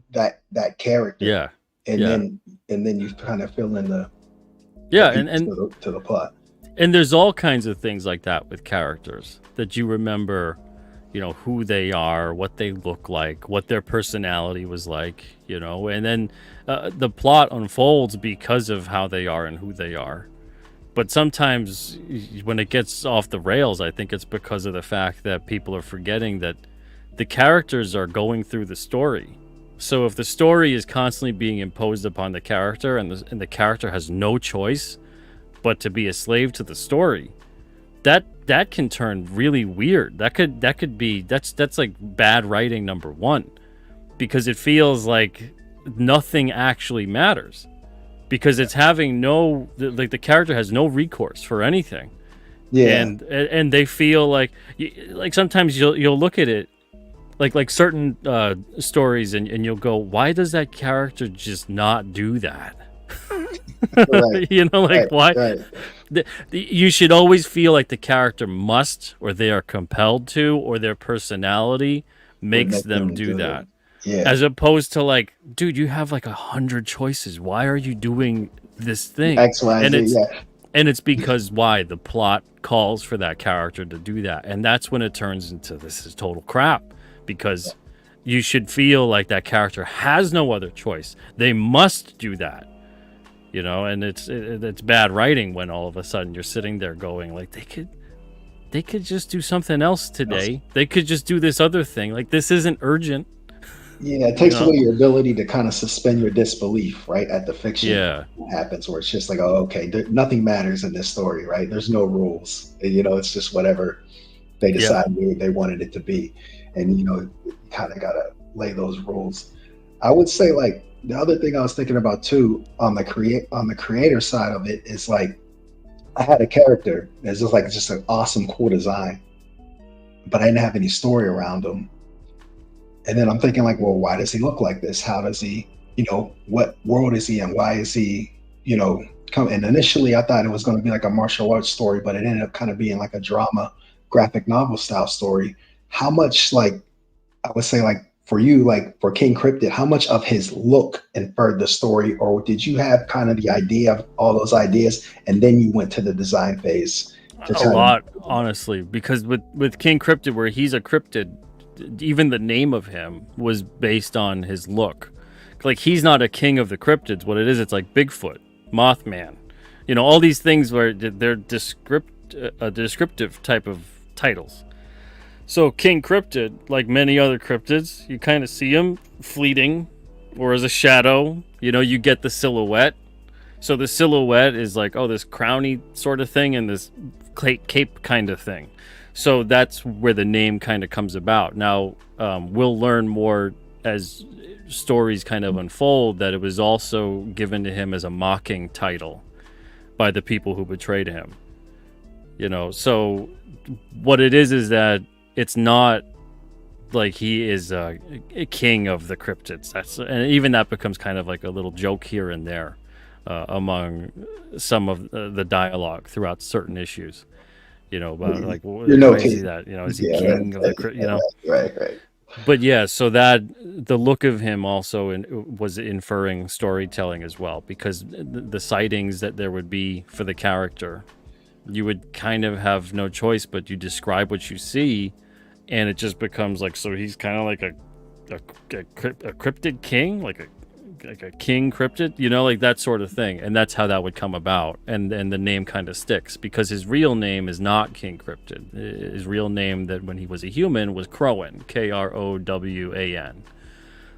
that character, Yeah, and then you kind of fill in the to the plot. And there's all kinds of things like that with characters that you remember, who they are, what they look like, what their personality was like, and then the plot unfolds because of how they are and who they are. But sometimes when it gets off the rails, I think it's because of the fact that people are forgetting that the characters are going through the story. So if the story is constantly being imposed upon the character and the character has no choice but to be a slave to the story, that can turn really weird. That's like bad writing number one, because it feels like nothing actually matters. Because it's having the character has no recourse for anything, and they feel like sometimes you'll look at it like certain stories and you'll go, why does that character just not do that? Right. Why? Right. You should always feel like the character must, or they are compelled to, or their personality makes them do that. Yeah. As opposed to like, dude, you have like 100 choices. Why are you doing this thing? X, Y, and Z, it's because the plot calls for that character to do that, and that's when it turns into this is total crap. Because you should feel like that character has no other choice. They must do that, And it's bad writing when all of a sudden you're sitting there going like they could just do something else today. They could just do this other thing. Like this isn't urgent. Yeah, it takes away your ability to kind of suspend your disbelief, right, at the fiction that happens, where it's just like, oh, okay, nothing matters in this story, right? There's no rules. It's just whatever they decided they wanted it to be. And, you kind of got to lay those rules. I would say, like, the other thing I was thinking about, too, on the creator side of it is, like, I had a character that's just an awesome, cool design, but I didn't have any story around him. And then I'm thinking like, well, why does he look like this? How does he, what world is he in? Why is he, come? And initially I thought it was going to be like a martial arts story, but it ended up kind of being like a drama, graphic novel style story. How much, like, I would say, like, for you, like for King Cryptid, how much of his look inferred the story, or did you have kind of the idea of all those ideas and then you went to the design phase? A lot, honestly, because with King Cryptid, where he's a cryptid, even the name of him was based on his look. Like, he's not a king of the cryptids. What it is, it's like Bigfoot, Mothman, all these things where they're descriptive type of titles. So King Cryptid, like many other cryptids, you kind of see him fleeting or as a shadow. You get the silhouette. So the silhouette is like, oh, this crowny sort of thing and this cape kind of thing. So that's where the name kind of comes about. Now, we'll learn more as stories kind of unfold that it was also given to him as a mocking title by the people who betrayed him. So what it is that it's not like he is a king of the cryptids. And even that becomes kind of like a little joke here and there among some of the dialogue throughout certain issues. But like, crazy that, is he king of the, Right. But yeah, so that the look of him also was inferring storytelling as well, because the sightings that there would be for the character, you would kind of have no choice but you describe what you see, and it just becomes like, so he's kind of like a cryptid king, like a king cryptid, like that sort of thing. And that's how that would come about, and the name kind of sticks because his real name is not King Cryptid. His real name, that when he was a human, was Crowan, Krowan.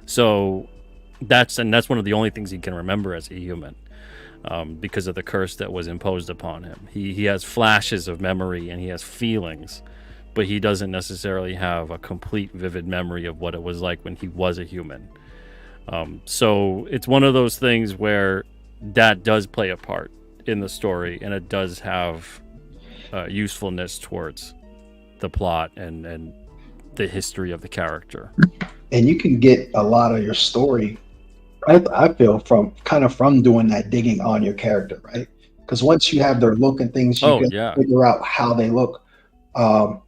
So that's one of the only things he can remember as a human, because of the curse that was imposed upon him. He has flashes of memory and he has feelings, but he doesn't necessarily have a complete vivid memory of what it was like when he was a human. So it's one of those things where that does play a part in the story, and it does have usefulness towards the plot and the history of the character. And you can get a lot of your story, I feel, from doing that digging on your character, right? Because once you have their look and things, you can figure out how they look.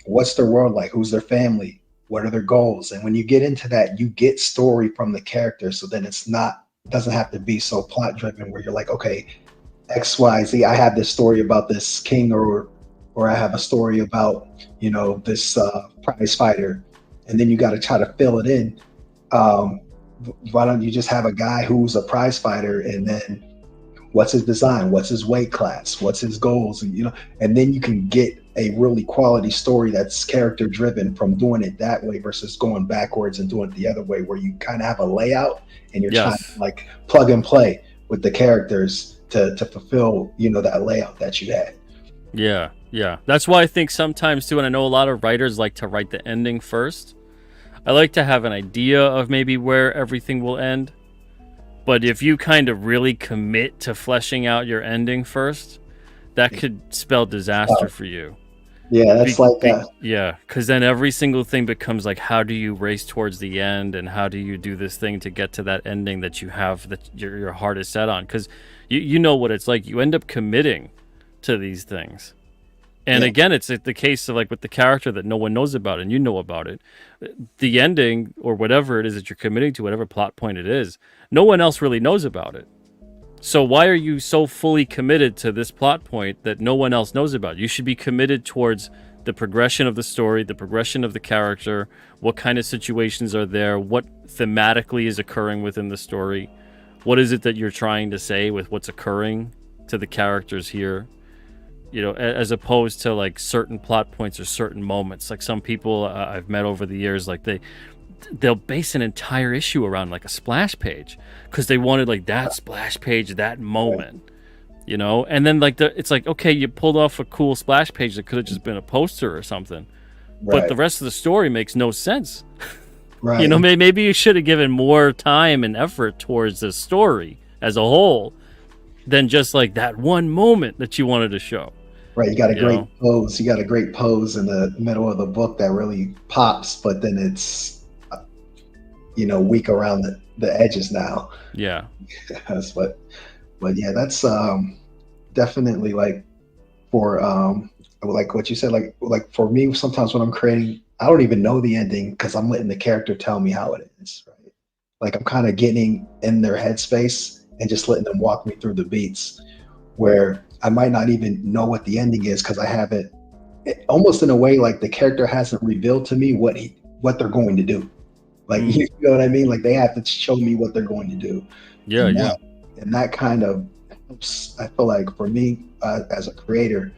What's their world like? Who's their family? What are their goals? And when you get into that, you get story from the character. So then doesn't have to be so plot driven where you're like, okay, X, Y, Z, I have this story about this king, or I have a story about, this prize fighter. And then you got to try to fill it in. Why don't you just have a guy who's a prize fighter, and then what's his design? What's his weight class? What's his goals? And then you can get a really quality story that's character driven from doing it that way versus going backwards and doing it the other way, where you kind of have a layout and you're trying to like plug and play with the characters to fulfill, that layout that you had. Yeah. That's why I think sometimes too, and I know a lot of writers like to write the ending first. I like to have an idea of maybe where everything will end. But if you kind of really commit to fleshing out your ending first, that could spell disaster for you. Yeah, that's because then every single thing becomes like, how do you race towards the end, and how do you do this thing to get to that ending that you have, that your heart is set on? Because you know what it's like. You end up committing to these things. And again, it's the case of like with the character that no one knows about, and you know about it. The ending, or whatever it is that you're committing to, whatever plot point it is, no one else really knows about it. So why are you so fully committed to this plot point that no one else knows about? You should be committed towards the progression of the story, the progression of the character, what kind of situations are there, what thematically is occurring within the story, what is it that you're trying to say with what's occurring to the characters here, as opposed to like certain plot points or certain moments. Like some people I've met over the years, like they'll base an entire issue around like a splash page because they wanted like that splash page, that moment, and then like it's like, okay, you pulled off a cool splash page that could have just been a poster or something, but the rest of the story makes no sense. Right. Maybe you should have given more time and effort towards the story as a whole than just like that one moment that you wanted to show. Right, you got a great pose. You got a great pose in the middle of the book that really pops, but then it's weak around the edges now. Yeah. but yeah, that's definitely like for like what you said, like for me, sometimes when I'm creating, I don't even know the ending because I'm letting the character tell me how it is, right? Like I'm kind of getting in their headspace and just letting them walk me through the beats, where I might not even know what the ending is because I haven't, almost in a way, like the character hasn't revealed to me what they're going to do. Like, you know what I mean? Like they have to show me what they're going to do. And that kind of helps, I feel like, for me as a creator,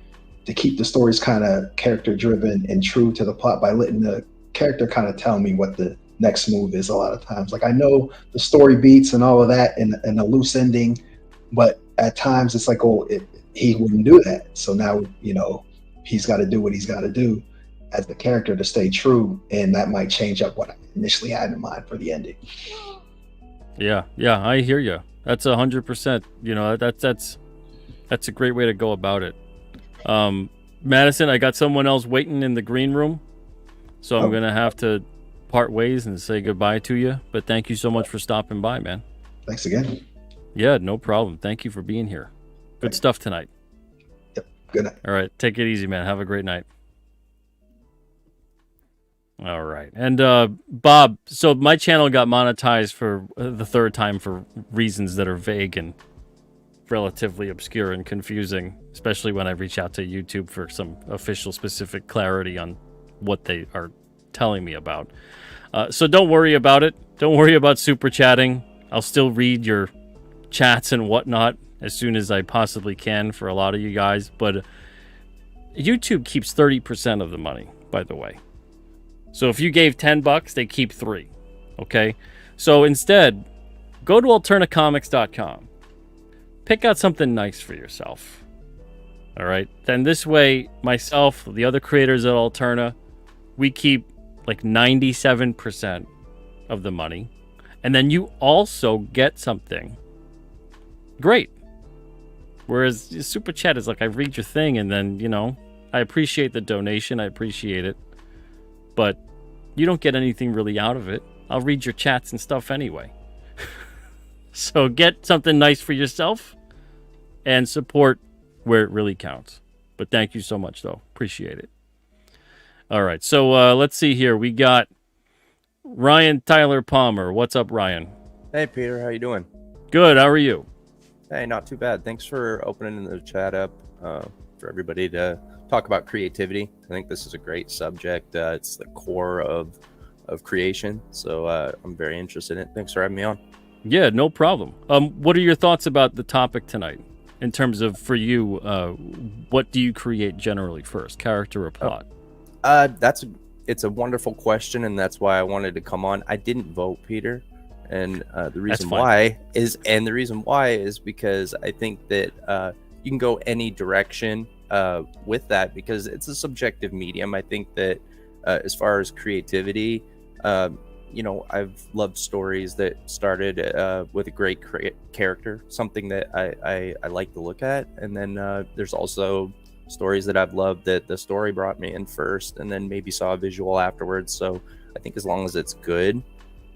to keep the stories kind of character driven and true to the plot by letting the character kind of tell me what the next move is a lot of times. Like I know the story beats and all of that and a loose ending, but at times it's like, he wouldn't do that. So now, he's got to do what he's got to do as the character to stay true. And that might change up what I initially had in mind for the ending. Yeah. I hear you. That's 100%. That's a great way to go about it. Madison, I got someone else waiting in the green room. So I'm going to have to part ways and say goodbye to you. But thank you so much for stopping by, man. Thanks again. Yeah, no problem. Thank you for being here. Good stuff tonight. Yep. Good night. All right. Take it easy, man. Have a great night. All right. And Bob, so my channel got monetized for the third time for reasons that are vague and relatively obscure and confusing, especially when I reach out to YouTube for some official specific clarity on what they are telling me about. So don't worry about it. Don't worry about super chatting. I'll still read your chats and whatnot as soon as I possibly can for a lot of you guys. But YouTube keeps 30% of the money, by the way. So if you gave $10, they keep 3. Okay? So instead, go to alternacomics.com. Pick out something nice for yourself. All right? Then this way, myself, the other creators at Alterna, we keep like 97% of the money. And then you also get something great. Whereas Super Chat is like, I read your thing and then, I appreciate the donation. I appreciate it. But you don't get anything really out of it. I'll read your chats and stuff anyway. So get something nice for yourself and support where it really counts. But thank you so much, though. Appreciate it. All right. So let's see here. We got Ryan Tyler Palmer. What's up, Ryan? Hey, Peter. How you doing? Good. How are you? Hey, not too bad. Thanks for opening the chat up for everybody to talk about creativity. I think this is a great subject. It's the core of creation. So I'm very interested in it. Thanks for having me on. Yeah, no problem. What are your thoughts about the topic tonight? In terms of, for you, what do you create generally first, character or plot? It's a wonderful question, and that's why I wanted to come on. I didn't vote, Peter, and the reason why is because I think that you can go any direction with that because it's a subjective medium. I think that as far as creativity, I've loved stories that started with a great character, something that I like to look at, and then there's also stories that I've loved that the story brought me in first and then maybe saw a visual afterwards. So I think as long as it's good,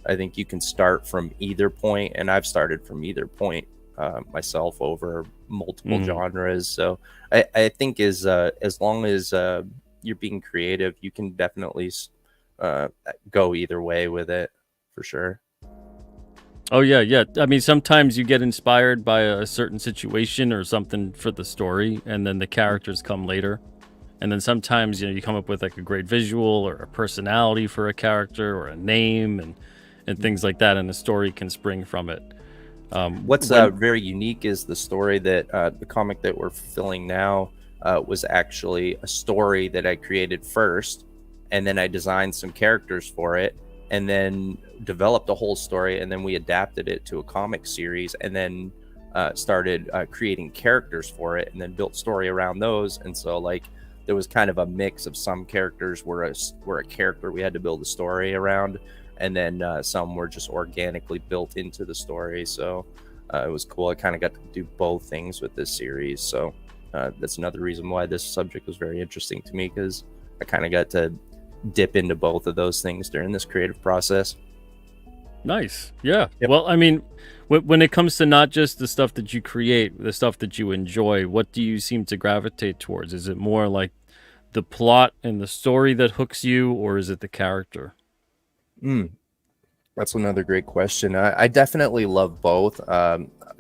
I think you can start from either point, and I've started from either point myself over multiple genres. So I think as long as you're being creative, you can definitely go either way with it for sure. Oh, yeah. I mean, sometimes you get inspired by a certain situation or something for the story, and then the characters come later. And then sometimes, you come up with like a great visual or a personality for a character or a name and things like that, and the story can spring from it. What's very unique is the story that the comic that we're fulfilling now was actually a story that I created first, and then I designed some characters for it, and then developed a whole story, and then we adapted it to a comic series, and then started creating characters for it, and then built story around those. And so like there was kind of a mix of some characters were a character we had to build a story around, and then some were just organically built into the story. So it was cool. I kind of got to do both things with this series. So that's another reason why this subject was very interesting to me, because I kind of got to dip into both of those things during this creative process. Nice. Yeah. Yep. Well, I mean, when it comes to not just the stuff that you create, the stuff that you enjoy, what do you seem to gravitate towards? Is it more like the plot and the story that hooks you, or is it the character? That's another great question. I definitely love both.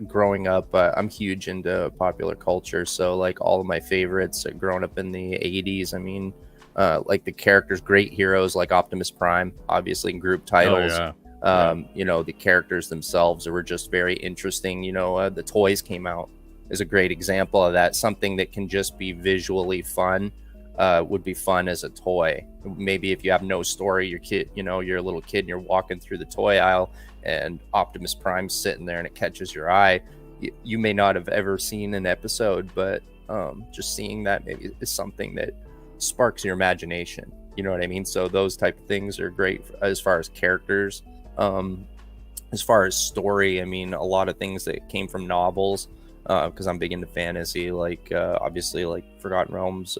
Growing up, I'm huge into popular culture. So like all of my favorites growing up in the 80s, I mean, like the characters, great heroes like Optimus Prime, obviously group titles. Oh, yeah. The characters themselves were just very interesting. The toys came out is a great example of that. Something that can just be visually fun would be fun as a toy. Maybe if you have no story, you're a little kid and you're walking through the toy aisle and Optimus Prime's sitting there and it catches your eye. You may not have ever seen an episode, but just seeing that maybe is something that sparks your imagination. You know what I mean? So those type of things are great as far as characters. As far as story, I mean, a lot of things that came from novels, because I'm big into fantasy, like obviously like Forgotten Realms,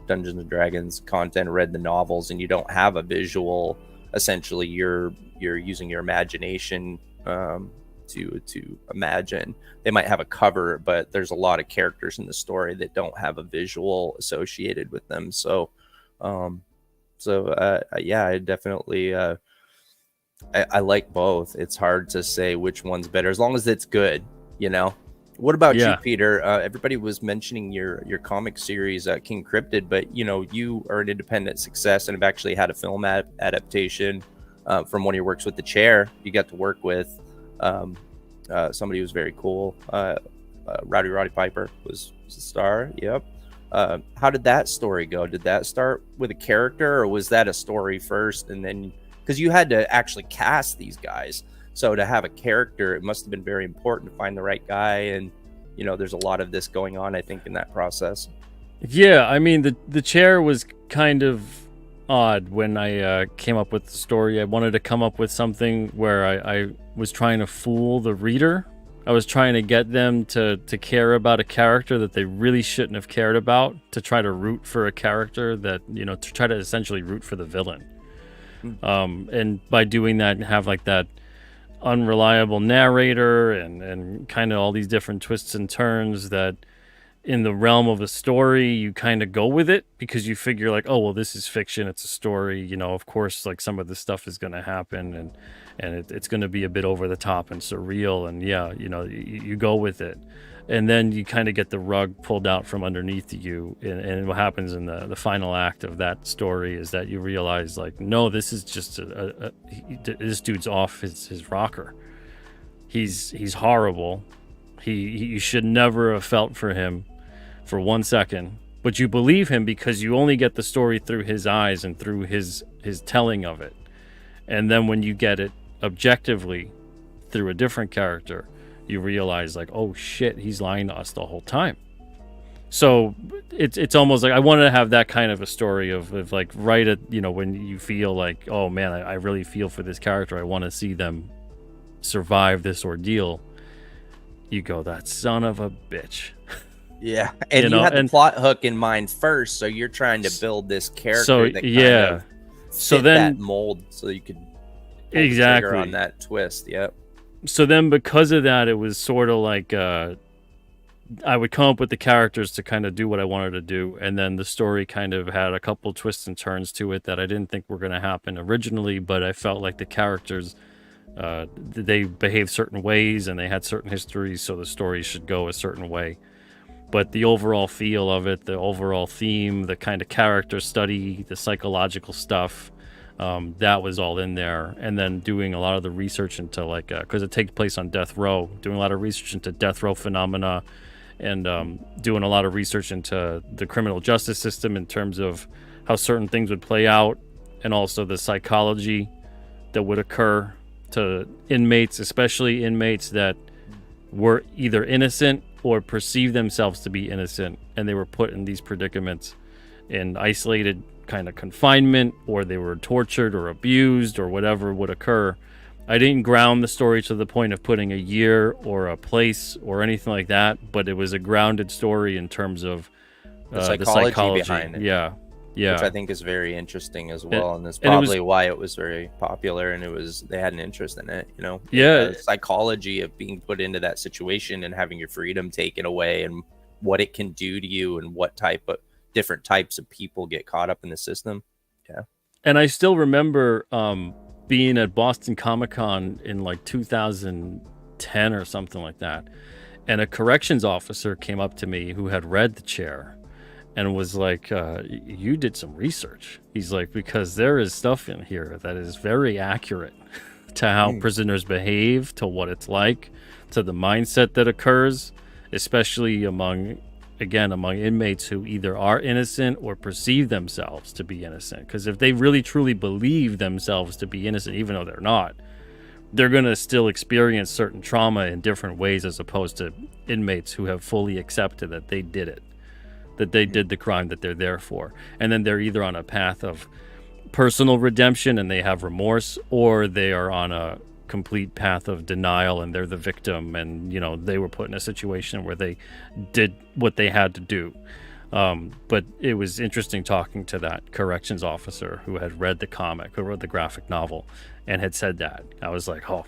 Dungeons and Dragons content, read the novels, and you don't have a visual. Essentially, you're using your imagination to imagine. They might have a cover, but there's a lot of characters in the story that don't have a visual associated with them. So So yeah, I definitely I like both. It's hard to say which one's better as long as it's good, you know. What about you, Yeah. Peter? Everybody was mentioning your comic series, King Cryptid, but you know you are an independent success and have actually had a film adaptation from one of your works with The Chair. You got to work with somebody who was very cool. Roddy Piper was a star. Yep. How did that story go? Did that start with a character, or was that a story first, and then because you had to actually cast these guys? So to have a character, it must have been very important to find the right guy, and you know, there's a lot of this going on, I think, in that process. Yeah, I mean, the chair was kind of odd when I came up with the story. I wanted to come up with something where I was trying to fool the reader. I was trying to get them to care about a character that they really shouldn't have cared about, to try to root for a character that, you know, to try to essentially root for the villain. And by doing that, have like that unreliable narrator and kind of all these different twists and turns that in the realm of a story you kind of go with it because you figure like, oh well, this is fiction, it's a story, you know, of course like some of this stuff is going to happen and it's going to be a bit over the top and surreal, and yeah, you know, you go with it, and then you kind of get the rug pulled out from underneath you, and what happens in the final act of that story is that you realize like, no, this is just this dude's off his rocker. He's horrible. You should never have felt for him for 1 second, but you believe him because you only get the story through his eyes and through his telling of it. And then when you get it objectively through a different character, you realize like, oh shit, he's lying to us the whole time. So it's almost like I wanted to have that kind of a story of like right at, you know, when you feel like, oh man, I really feel for this character, I want to see them survive this ordeal. You go, that son of a bitch. Yeah, and you had the plot hook in mind first, so you're trying to build this character that kind of fit that mold, so you could pull the trigger on that twist. Yep. So then, because of that, it was sort of like I would come up with the characters to kind of do what I wanted to do, and then the story kind of had a couple twists and turns to it that I didn't think were going to happen originally, but I felt like the characters, they behaved certain ways and they had certain histories, so the story should go a certain way. But the overall feel of it, the overall theme, the kind of character study, the psychological stuff, that was all in there. And then doing a lot of the research into like, because it takes place on death row, doing a lot of research into death row phenomena, and doing a lot of research into the criminal justice system in terms of how certain things would play out, and also the psychology that would occur to inmates, especially inmates that were either innocent or perceived themselves to be innocent, and they were put in these predicaments in isolated kind of confinement, or they were tortured or abused or whatever would occur. I didn't ground the story to the point of putting a year or a place or anything like that, but it was a grounded story in terms of the psychology behind it. Yeah. Which I think is very interesting as well, and that's probably why it was very popular, and they had an interest in it, you know. Yeah, the psychology of being put into that situation and having your freedom taken away, and what it can do to you, and what different types of people get caught up in the system. Yeah, and I still remember being at Boston Comic-Con in like 2010 or something like that, and a corrections officer came up to me who had read The Chair and was like, you did some research. He's like, because there is stuff in here that is very accurate to how prisoners behave, to what it's like, to the mindset that occurs, especially among inmates who either are innocent or perceive themselves to be innocent. Because if they really truly believe themselves to be innocent, even though they're not, they're going to still experience certain trauma in different ways, as opposed to inmates who have fully accepted that they did it, that they did the crime that they're there for. And then they're either on a path of personal redemption and they have remorse, or they are on a complete path of denial and they're the victim, and you know, they were put in a situation where they did what they had to do. But it was interesting talking to that corrections officer who had read the comic, who wrote the graphic novel, and had said that. I was like, oh,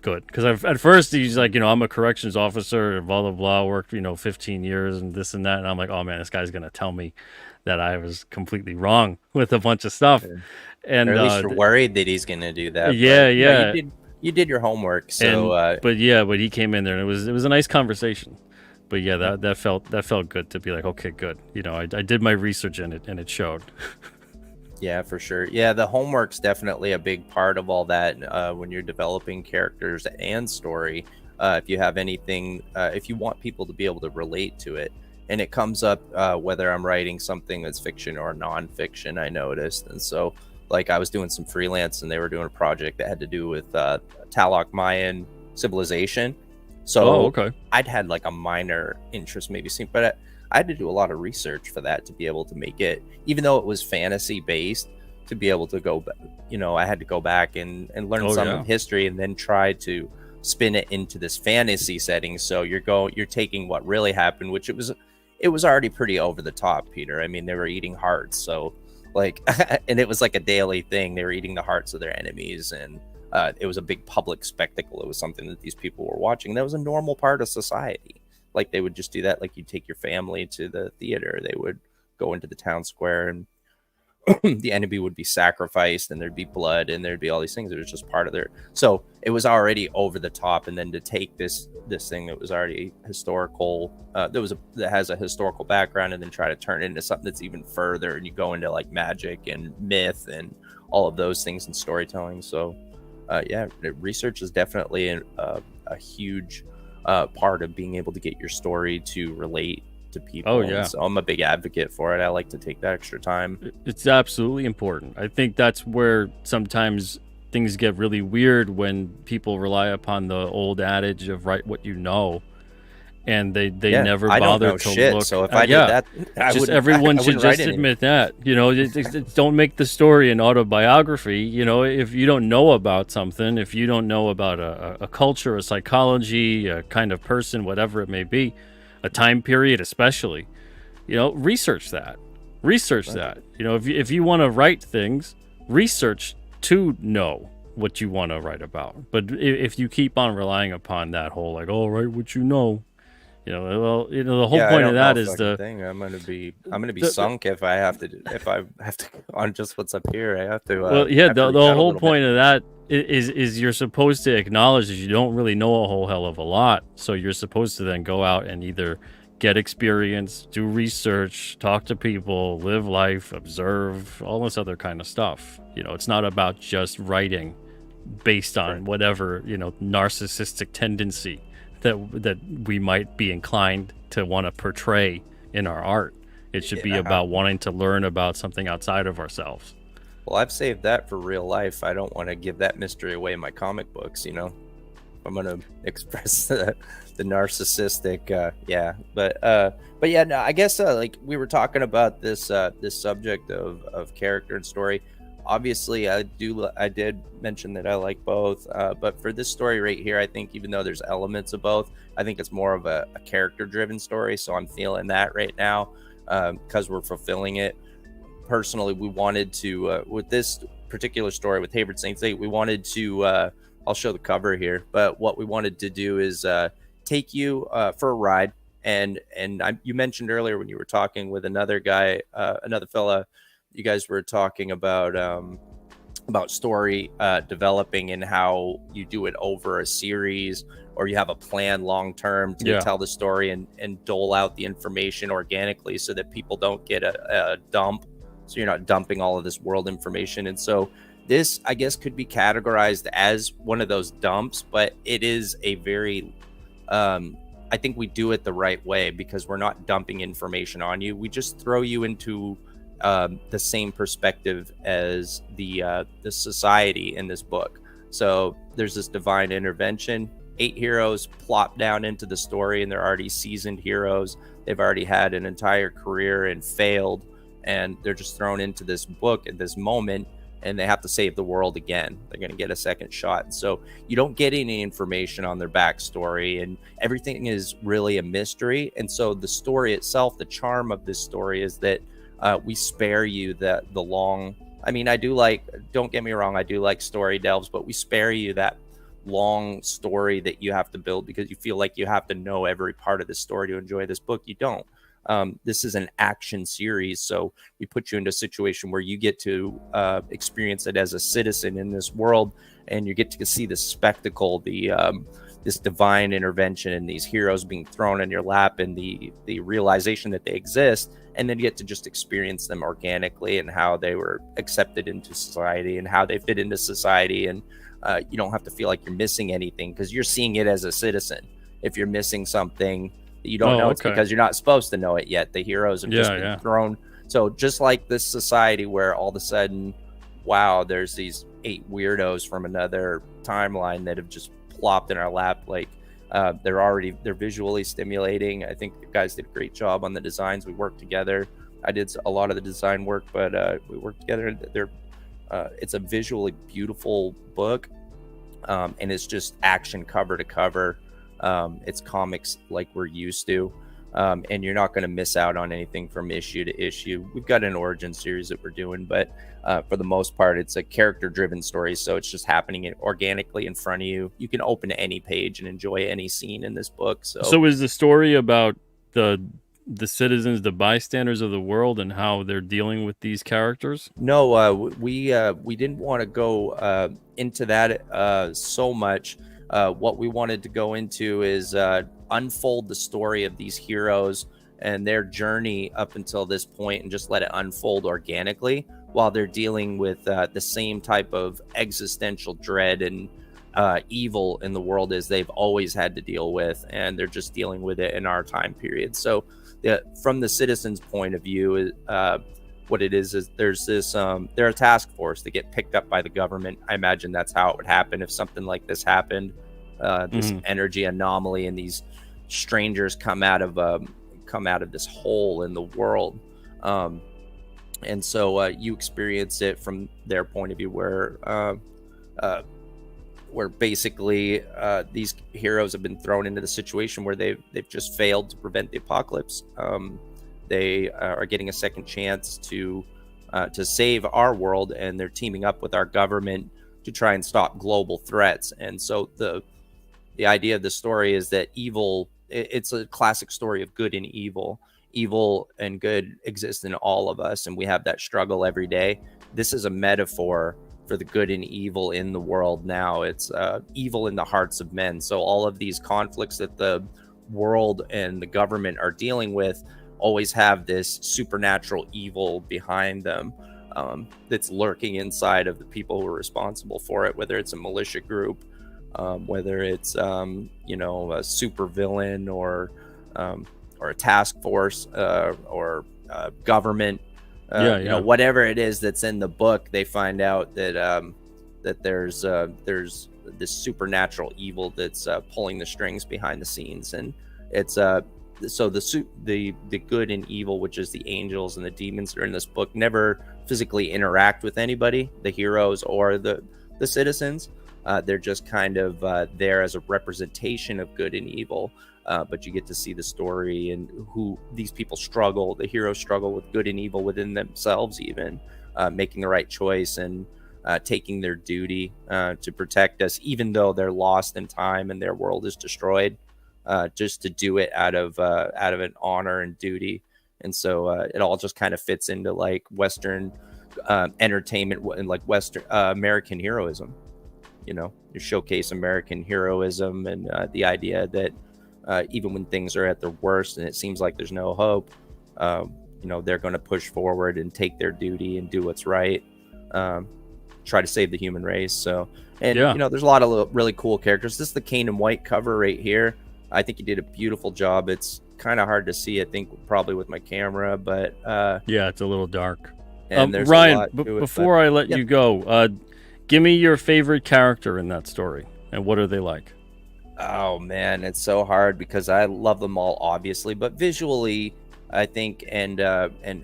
good. Because at first he's like, you know, I'm a corrections officer, blah, blah, blah, worked, 15 years and this and that. And I'm like, oh man, this guy's going to tell me that I was completely wrong with a bunch of stuff. Or And at least you're worried that he's going to do that. yeah, But, yeah. you did your homework. And So, but he came in there and it was a nice conversation. But yeah, that felt good to be like, okay, good. I did my research in it and it showed. yeah, for sure. Yeah, the homework's definitely a big part of all that when you're developing characters and story. If you have anything, if you want people to be able to relate to it, and it comes up whether I'm writing something that's fiction or nonfiction, I noticed. And so, like, I was doing some freelance and they were doing a project that had to do with Talok Mayan civilization. So okay. I'd had like a minor interest, maybe, but I had to do a lot of research for that to be able to make it, even though it was fantasy based, to be able to go, I had to go back and learn some of history and then try to spin it into this fantasy setting. So you're taking what really happened, which it was already pretty over the top, Peter. I mean, they were eating hearts. So like, and it was like a daily thing. They were eating the hearts of their enemies, and it was a big public spectacle. It was something that these people were watching. That was a normal part of society. Like, they would just do that. Like, you'd take your family to the theater. They would go into the town square and the enemy would be sacrificed and there'd be blood and there'd be all these things. It was just part of so it was already over the top. And then to take this thing that was already historical, that has a historical background, and then try to turn it into something that's even further. And you go into like magic and myth and all of those things in storytelling. So yeah, research is definitely a huge part of being able to get your story to relate to people. Oh yeah. So I'm a big advocate for it. I like to take that extra time. It's absolutely important. I think that's where sometimes things get really weird, when people rely upon the old adage of write what you know, and they never bother to shit, look. So if I did that, everyone should just admit that. Don't make the story an autobiography. If you don't know about something, if you don't know about a culture, a psychology, a kind of person, whatever it may be, a time period especially, research that. If you want to write ththings, research to know what you want to write about. But if you keep on relying upon that whole like, oh, write what you know, the whole point of that is the thing. I'm gonna be sunk if I have to on just what's up here. I have to. The whole point of that is you're supposed to acknowledge that you don't really know a whole hell of a lot. So you're supposed to then go out and either get experience, do research, talk to people, live life, observe, all this other kind of stuff. It's not about just writing based on whatever, narcissistic tendency that we might be inclined to want to portray in our art. It should be about wanting to learn about something outside of ourselves. Well, I've saved that for real life. I don't want to give that mystery away in my comic books, I'm going to express the narcissistic, but yeah, no, I guess like we were talking about this subject of character and story. Obviously, I did mention that I like both, but for this story right here, I think even though there's elements of both, I think it's more of a character-driven story. So I'm feeling that right now because we're fulfilling it. Personally, we wanted to with this particular story with Hayward Saints 8, we wanted to. I'll show the cover here, but what we wanted to do is take you for a ride. And you mentioned earlier when you were talking with another guy, another fella. You guys were talking about story developing and how you do it over a series, or you have a plan long term to tell the story and dole out the information organically so that people don't get a dump. So you're not dumping all of this world information. And so this, I guess, could be categorized as one of those dumps, but it is a very, I think we do it the right way because we're not dumping information on you. We just throw you into the same perspective as the society in this book. So there's this divine intervention. 8 heroes plop down into the story, and they're already seasoned heroes. They've already had an entire career and failed, and they're just thrown into this book at this moment, and they have to save the world again. They're going to get a second shot. And so you don't get any information on their backstory, and everything is really a mystery. And so the story itself, the charm of this story is that we spare you the long, I mean, don't get me wrong, I do like story delves, but we spare you that long story that you have to build because you feel like you have to know every part of the story to enjoy this book. You don't. This is an action series, so we put you into a situation where you get to experience it as a citizen in this world, and you get to see the spectacle, this divine intervention, and these heroes being thrown in your lap, and the realization that they exist, and then you get to just experience them organically and how they were accepted into society and how they fit into society, and you don't have to feel like you're missing anything because you're seeing it as a citizen. If you're missing something that you don't know, it's because you're not supposed to know it yet. The heroes have just been thrown. So just like this society where all of a sudden, wow, there's these 8 weirdos from another timeline that have just plopped in our lap. Like they're visually stimulating. I think the guys did a great job on the designs. We worked together. I did a lot of the design work, but we worked together. It's a visually beautiful book, and it's just action cover to cover. It's comics like we're used to, and you're not going to miss out on anything from issue to issue. We've got an origin series that we're doing, but for the most part, it's a character-driven story, so it's just happening organically in front of you. You can open any page and enjoy any scene in this book. So is the story about the citizens, the bystanders of the world, and how they're dealing with these characters? No, we didn't want to go into that so much. What we wanted to go into is unfold the story of these heroes and their journey up until this point, and just let it unfold organically while they're dealing with the same type of existential dread and evil in the world as they've always had to deal with, and they're just dealing with it in our time period. So from the citizens' point of view, what it is there's this they're a task force that get picked up by the government. I imagine that's how it would happen if something like this happened. This energy anomaly, and these strangers come out of this hole in the world, and so you experience it from their point of view, where basically these heroes have been thrown into the situation where they've just failed to prevent the apocalypse. They are getting a second chance to save our world, and they're teaming up with our government to try and stop global threats. And so the idea of the story is that it's a classic story of good and evil. Evil and good exist in all of us, and we have that struggle every day. This is a metaphor for the good and evil in the world now. It's evil in the hearts of men. So all of these conflicts that the world and the government are dealing with always have this supernatural evil behind them, that's lurking inside of the people who are responsible for it, whether it's a militia group, whether it's a super villain, or a task force, or government. Whatever it is that's in the book, they find out that there's this supernatural evil that's pulling the strings behind the scenes, and it's so the good and evil, which is the angels and the demons that are in this book, never physically interact with anybody, the heroes or the citizens. They're just kind of there as a representation of good and evil. But you get to see the story and who these people struggle. The heroes struggle with good and evil within themselves, even making the right choice and taking their duty to protect us, even though they're lost in time and their world is destroyed, just to do it out of an honor and duty. And so it all just kind of fits into like Western entertainment and like Western American heroism. You showcase American heroism and the idea that even when things are at their worst and it seems like there's no hope, they're going to push forward and take their duty and do what's right, try to save the human race. So, and there's a lot of really cool characters. This is the Kane and White cover right here. I think he did a beautiful job. It's kind of hard to see, I think, probably with my camera, but yeah, it's a little dark. And there's Ryan, a lot to before I let you go, give me your favorite character in that story, and what are they like? Oh man, it's so hard because I love them all, obviously, but visually, I think, and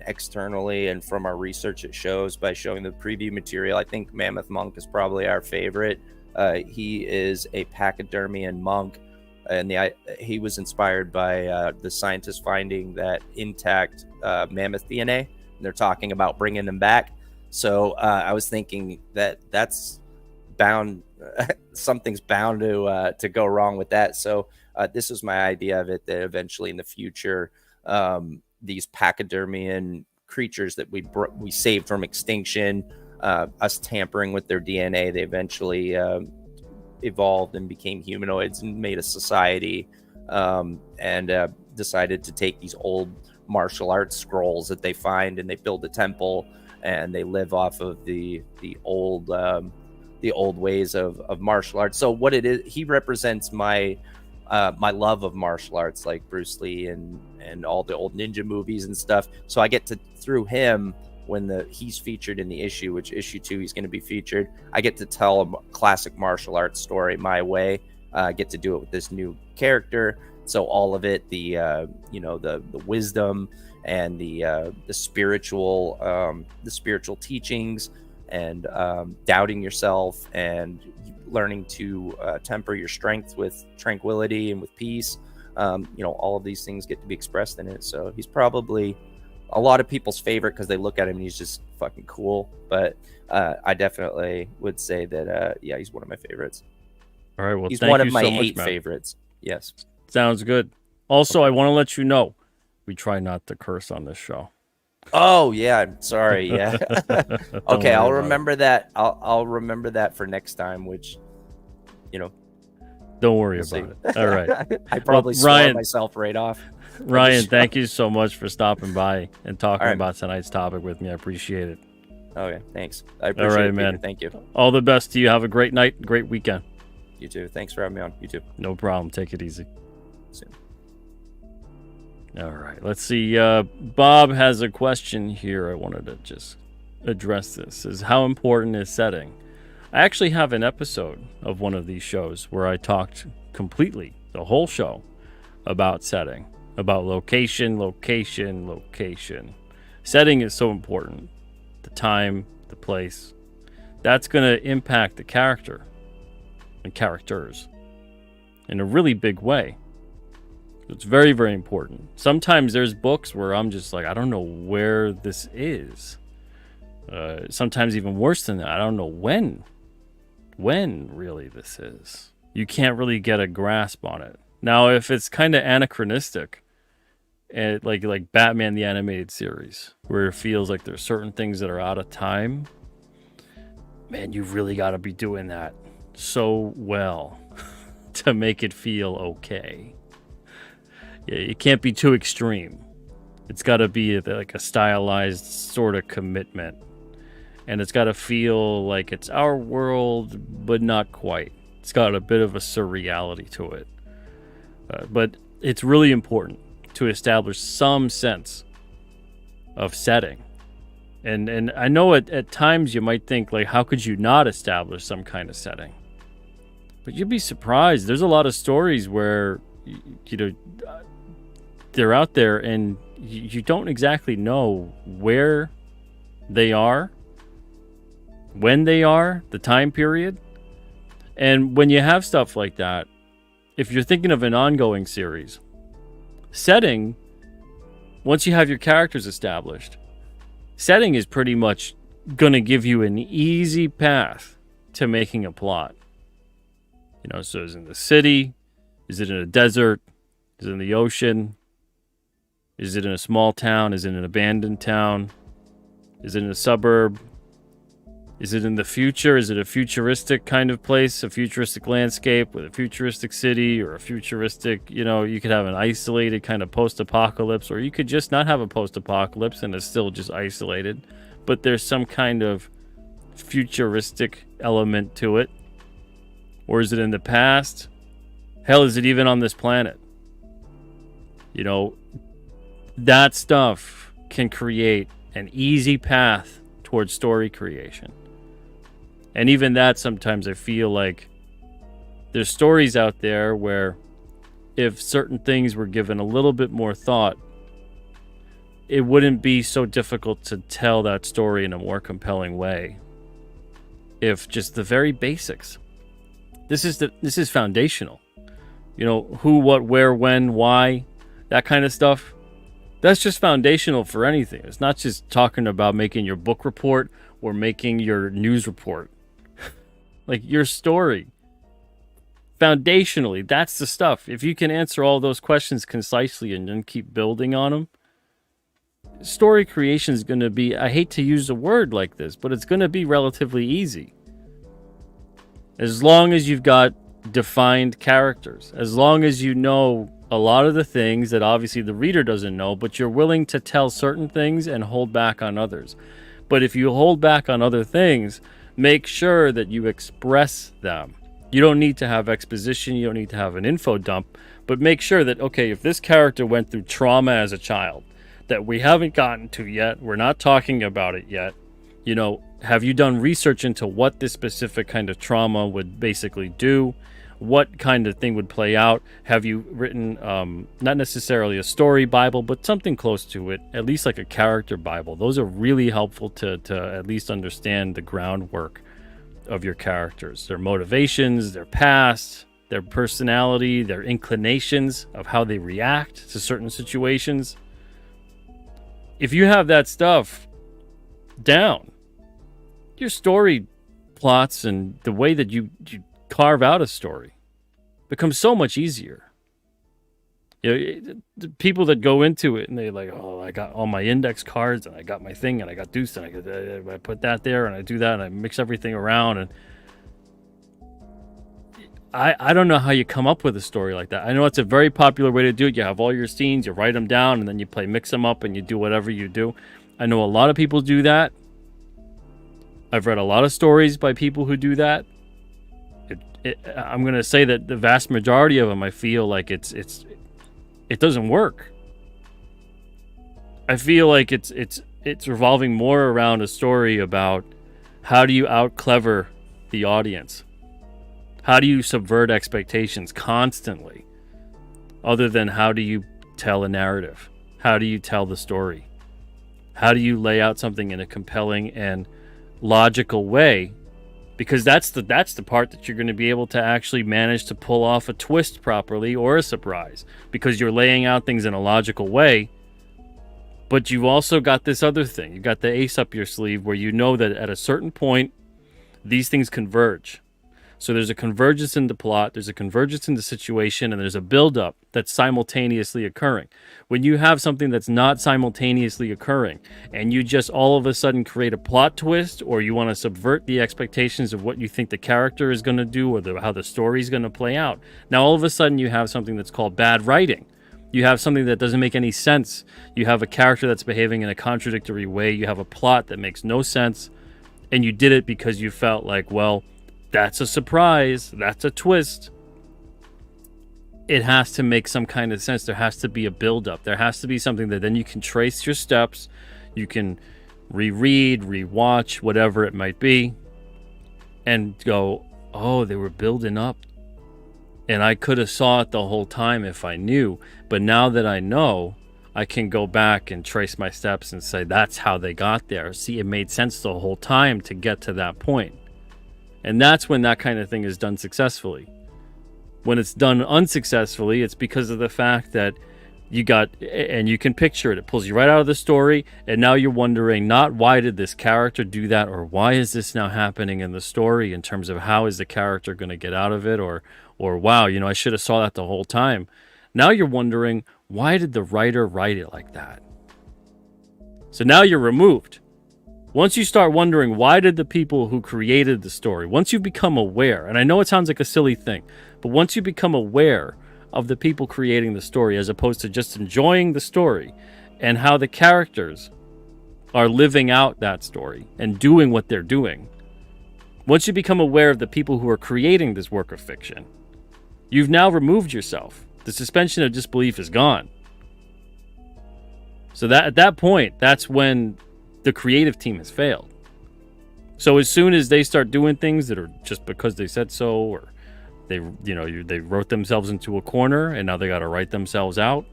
externally, and from our research, it shows by showing the preview material. I think Mammoth Monk is probably our favorite. He is a pachydermian monk, and he was inspired by the scientists finding that intact mammoth DNA, and they're talking about bringing them back. So I was thinking that's bound. Something's bound to go wrong with that. So this was my idea of it, that eventually in the future, these pachydermian creatures that we saved from extinction, us tampering with their DNA. They eventually evolved and became humanoids and made a society, and decided to take these old martial arts scrolls that they find, and they build a temple, and they live off of the old ways of martial arts. So what it is, he represents my love of martial arts, like Bruce Lee and all the old ninja movies and stuff. So I get to, through him, when he's featured in the issue, which issue 2 he's going to be featured, I get to tell a classic martial arts story my way. I get to do it with this new character. So all of it, the wisdom and the spiritual teachings, and doubting yourself, and learning to temper your strength with tranquility and with peace. All of these things get to be expressed in it. So he's probably a lot of people's favorite because they look at him and he's just fucking cool. But I definitely would say that, he's one of my favorites. All right. Well, he's thank one you of my so much, 8 Matt. favorites. Yes. Sounds good. Also, I want to let you know, we try not to curse on this show. Oh yeah, sorry. Yeah. Okay, I'll remember that. I'll remember that for next time. Which, don't worry about it. All right. I probably swore myself right off. Ryan, thank you so much for stopping by and talking about tonight's topic with me. I appreciate it. Okay, thanks. I appreciate it, man. Thank you. All the best to you. Have a great night, great weekend. You too. Thanks for having me on. You too. No problem. Take it easy. Soon. All right. Let's see. Bob has a question here. I wanted to just address this. Is how important is setting? I actually have an episode of one of these shows where I talked completely, the whole show, about setting, about location. Setting is so important. The time, the place. That's going to impact the character and characters in a really big way. It's very, very important. Sometimes there's books where I'm just like, I don't know where this is. Sometimes even worse than that, I don't know when really this is. You can't really get a grasp on it. Now, if it's kind of anachronistic, and like Batman the Animated Series, where it feels like there's certain things that are out of time, man, you really got to be doing that so well to make it feel okay. Yeah, it can't be too extreme. It's got to be like a stylized sort of commitment. And it's got to feel like it's our world, but not quite. It's got a bit of a surreality to it. But it's really important to establish some sense of setting. And I know at times you might think, like, how could you not establish some kind of setting? But you'd be surprised. There's a lot of stories where, they're out there and you don't exactly know where they are, when they are, the time period. And when you have stuff like that, if you're thinking of an ongoing series, setting, once you have your characters established, setting is pretty much going to give you an easy path to making a plot. So is it in the city? Is it in a desert? Is it in the ocean? Is it in a small town? Is it in an abandoned town? Is it in a suburb? Is it in the future? Is it a futuristic kind of place, a futuristic landscape with a futuristic city, or a futuristic, you could have an isolated kind of post-apocalypse, or you could just not have a post-apocalypse and it's still just isolated, but there's some kind of futuristic element to it. Or is it in the past? Hell, is it even on this planet? That stuff can create an easy path towards story creation. And even that, sometimes I feel like there's stories out there where if certain things were given a little bit more thought, it wouldn't be so difficult to tell that story in a more compelling way. If just the very basics. This is foundational. Who, what, where, when, why, that kind of stuff. That's just foundational for anything. It's not just talking about making your book report or making your news report. Like your story. Foundationally, that's the stuff. If you can answer all those questions concisely and then keep building on them, story creation is going to be, I hate to use a word like this, but it's going to be relatively easy. As long as you've got defined characters, as long as you know a lot of the things that obviously the reader doesn't know, but you're willing to tell certain things and hold back on others. But if you hold back on other things, make sure that you express them. You don't need to have exposition, you don't need to have an info dump, but make sure that, okay, if this character went through trauma as a child that we haven't gotten to yet, we're not talking about it yet, you know, have you done research into what this specific kind of trauma would basically do? What kind of thing would play out? Have you written, not necessarily a story Bible, but something close to it, at least like a character Bible? Those are really helpful to at least understand the groundwork of your characters, their motivations, their past, their personality, their inclinations of how they react to certain situations. If you have that stuff down, your story plots and the way that you carve out a story becomes so much easier. You know, the people that go into it and they like, oh, I got all my index cards and I got my thing and I got deuce and I put that there and I do that and I mix everything around, and I don't know how you come up with a story like that. I know it's a very popular way to do it. You have all your scenes, you write them down, and then you mix them up and you do whatever you do. I know a lot of people do that. I've read a lot of stories by people who do that. I'm going to say that the vast majority of them, I feel like it doesn't work. I feel like it's revolving more around a story about how do you out clever the audience? How do you subvert expectations constantly? Other than how do you tell a narrative? How do you tell the story? How do you lay out something in a compelling and logical way? Because that's the part that you're going to be able to actually manage to pull off a twist properly or a surprise, because you're laying out things in a logical way. But you've also got this other thing. You've got the ace up your sleeve where you know that at a certain point, these things converge. So there's a convergence in the plot, there's a convergence in the situation, and there's a buildup that's simultaneously occurring. When you have something that's not simultaneously occurring, and you just all of a sudden create a plot twist, or you want to subvert the expectations of what you think the character is going to do, or how the story is going to play out, now all of a sudden you have something that's called bad writing. You have something that doesn't make any sense. You have a character that's behaving in a contradictory way. You have a plot that makes no sense, and you did it because you felt like, well, that's a surprise. That's a twist. It has to make some kind of sense. There has to be a build-up. There has to be something that then you can trace your steps. You can reread, rewatch, whatever it might be, and go, oh, they were building up. And I could have saw it the whole time if I knew. But now that I know, I can go back and trace my steps and say, that's how they got there. See, it made sense the whole time to get to that point. And that's when that kind of thing is done successfully. When it's done unsuccessfully, it's because of the fact that you got, and you can picture it, it pulls you right out of the story, and now you're wondering not why did this character do that, or why is this now happening in the story in terms of how is the character going to get out of it, or wow, you know, I should have saw that the whole time. Now you're wondering, why did the writer write it like that? So now you're removed. Once you start wondering, why did the people who created the story, once you become aware, and I know it sounds like a silly thing, but once you become aware of the people creating the story, as opposed to just enjoying the story and how the characters are living out that story and doing what they're doing, once you become aware of the people who are creating this work of fiction, you've now removed yourself. The suspension of disbelief is gone. So that at that point, that's when the creative team has failed. So as soon as they start doing things that are just because they said so, or they wrote themselves into a corner and now they got to write themselves out,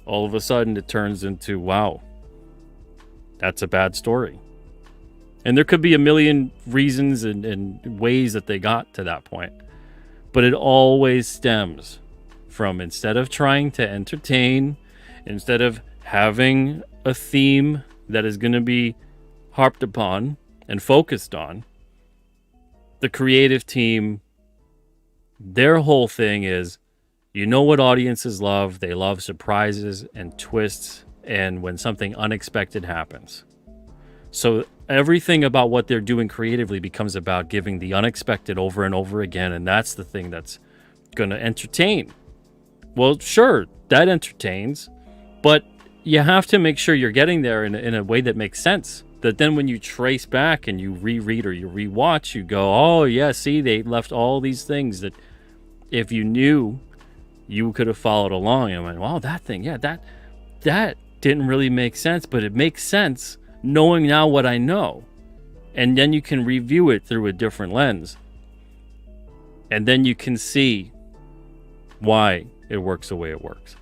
all of a sudden it turns into, wow, that's a bad story. And there could be a million reasons and ways that they got to that point, but it always stems from, instead of trying to entertain, instead of having a theme that is going to be harped upon and focused on, the creative team, their whole thing is, you know what audiences love? They love surprises and twists and when something unexpected happens. So everything about what they're doing creatively becomes about giving the unexpected over and over again, and that's the thing that's going to entertain. Well, sure, that entertains, but you have to make sure you're getting there in a way that makes sense. That then when you trace back and you reread or you rewatch, you go, oh yeah, see, they left all these things that if you knew, you could have followed along. And went, wow, that thing, yeah, that didn't really make sense, but it makes sense knowing now what I know. And then you can review it through a different lens. And then you can see why it works the way it works.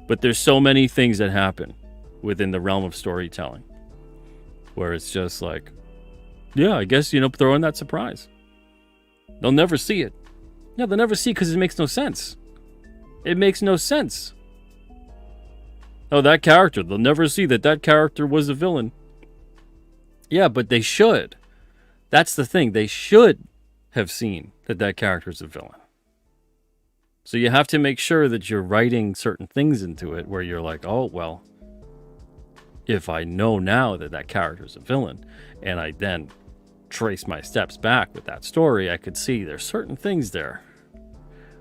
But there's so many things that happen within the realm of storytelling where it's just like, yeah, I guess, throw in that surprise. They'll never see it. Yeah, they'll never see it because it makes no sense. It makes no sense. Oh, that character, they'll never see that character was a villain. Yeah, but they should. That's the thing. They should have seen that character is a villain. So you have to make sure that you're writing certain things into it where you're like, oh, well, if I know now that character is a villain, and I then trace my steps back with that story, I could see there's certain things there.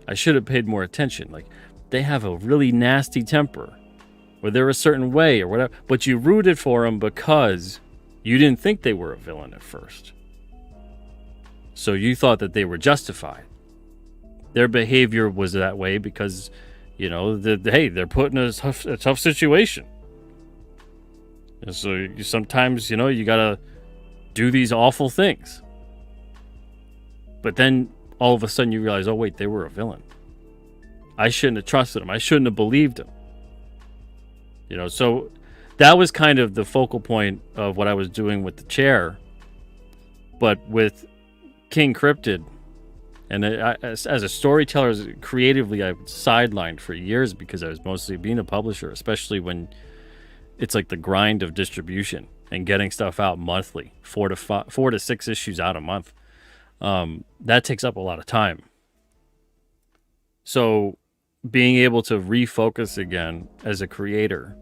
I should have paid more attention. Like, they have a really nasty temper, or they're a certain way, or whatever, but you rooted for them because you didn't think they were a villain at first. So you thought that they were justified. Their behavior was that way because, hey, they're put in a tough situation. And so sometimes, you gotta do these awful things. But then all of a sudden you realize, oh wait, they were a villain. I shouldn't have trusted them. I shouldn't have believed them. So that was kind of the focal point of what I was doing with the chair. But with King Cryptid, and as a storyteller, creatively, I was sidelined for years because I was mostly being a publisher, especially when it's like the grind of distribution and getting stuff out monthly, 4 to 6 issues out a month. That takes up a lot of time. So being able to refocus again as a creator,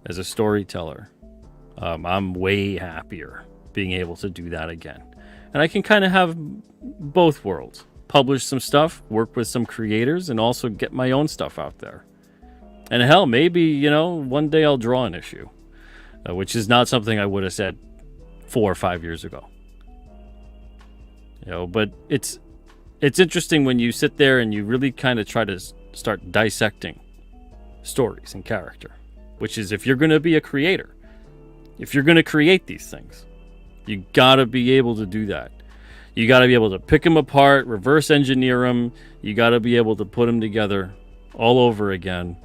as a storyteller, I'm way happier being able to do that again. And I can kind of have both worlds. Publish some stuff, work with some creators, and also get my own stuff out there. And hell, maybe, one day I'll draw an issue, which is not something I would have said 4 or 5 years ago. But it's interesting when you sit there and you really kind of try to start dissecting stories and character, which is if you're going to be a creator, if you're going to create these things, you got to be able to do that. You got to be able to pick them apart, reverse engineer them. You got to be able to put them together all over again.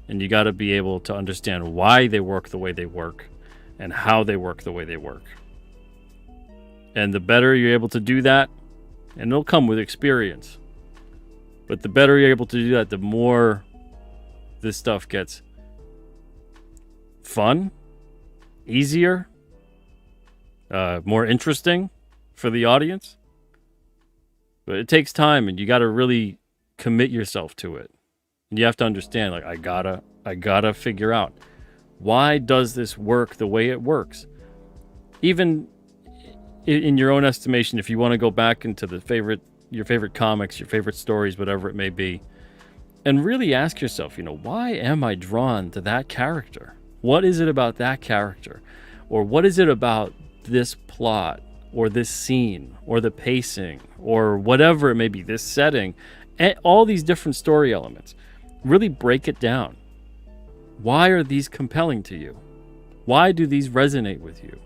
And you got to be able to understand why they work the way they work and how they work the way they work. And the better you're able to do that, and it'll come with experience, but the better you're able to do that, the more this stuff gets fun, easier, more interesting for the audience. But it takes time, and you got to really commit yourself to it. And you have to understand, like, I gotta figure out, why does this work the way it works? Even in your own estimation, if you want to go back into your favorite comics, your favorite stories, whatever it may be, and really ask yourself, why am I drawn to that character? What is it about that character? Or what is it about this plot, or this scene, or the pacing, or whatever it may be, this setting, and all these different story elements? Really break it down. Why are these compelling to you? Why do these resonate with you?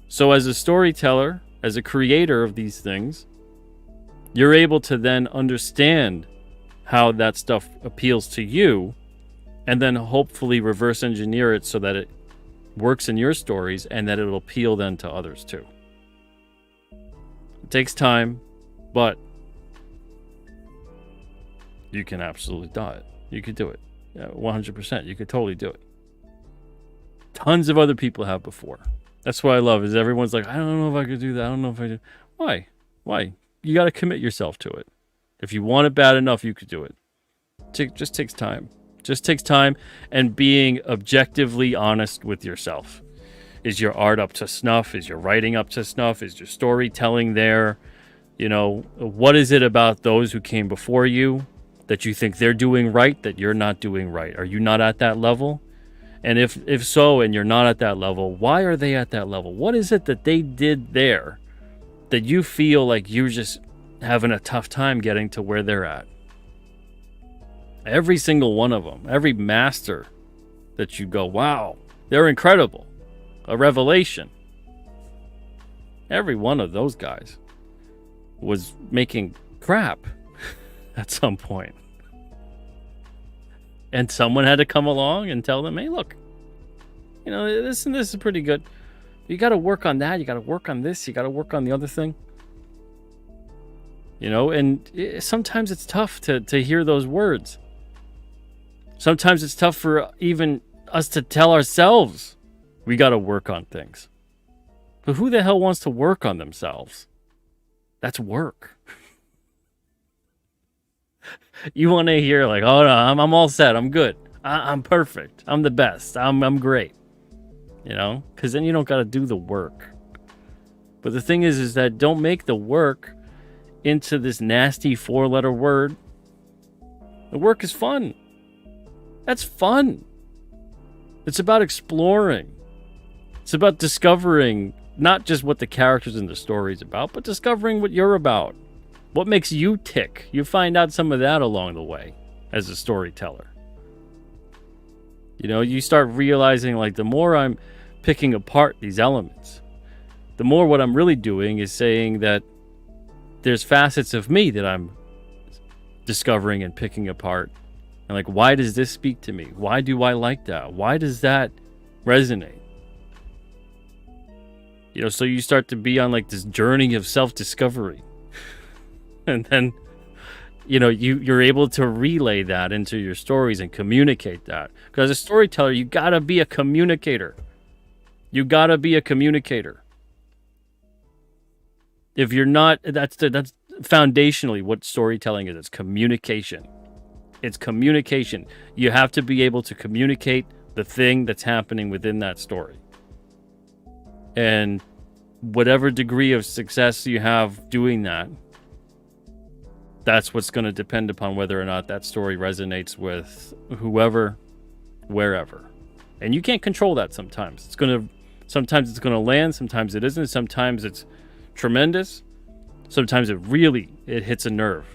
So as a storyteller, as a creator of these things, you're able to then understand how that stuff appeals to you, and then hopefully reverse engineer it so that it works in your stories and that it'll appeal then to others too. It takes time, but you can absolutely do it. You could do it. 100%. You could totally do it. Tons of other people have before. That's what I love, is everyone's like, I don't know if I could do that. I don't know if I do. Why? You got to commit yourself to it. If you want it bad enough, you could do it. It just takes time. Just takes time and being objectively honest with yourself. Is your art up to snuff? Is your writing up to snuff? Is your storytelling there? You know, what is it about those who came before you that you think they're doing right that you're not doing right? Are you not at that level? And if so, and you're not at that level, why are they at that level? What is it that they did there that you feel like you're just having a tough time getting to where they're at? Every single one of them, every master that you go, wow, they're incredible, a revelation. Every one of those guys was making crap at some point. And someone had to come along and tell them, hey, look, you know, this and this is pretty good. You got to work on that. You got to work on this. You got to work on the other thing. You know, and sometimes it's tough to hear those words. Sometimes it's tough for even us to tell ourselves we got to work on things. But who the hell wants to work on themselves? That's work. You want to hear like, oh no, I'm all set. I'm good. I'm perfect. I'm the best. I'm great. You know, because then you don't got to do the work. But the thing is that don't make the work into this nasty 4-letter word. The work is fun. That's fun. It's about exploring. It's about discovering not just what the characters in the story is about, but discovering what you're about. What makes you tick? You find out some of that along the way as a storyteller. You know, you start realizing like the more I'm picking apart these elements, the more what I'm really doing is saying that there's facets of me that I'm discovering and picking apart. And like, why does this speak to me? Why do I like that? Why does that resonate? You know, so you start to be on like this journey of self-discovery. And then, you know, you're able to relay that into your stories and communicate that. Because as a storyteller, you gotta be a communicator. You gotta be a communicator. If you're not, that's foundationally what storytelling is. It's communication. It's communication. You have to be able to communicate the thing that's happening within that story. And whatever degree of success you have doing that, that's what's going to depend upon whether or not that story resonates with whoever, wherever. And you can't control that sometimes. Sometimes it's going to land, sometimes it isn't, sometimes it's tremendous, sometimes it hits a nerve,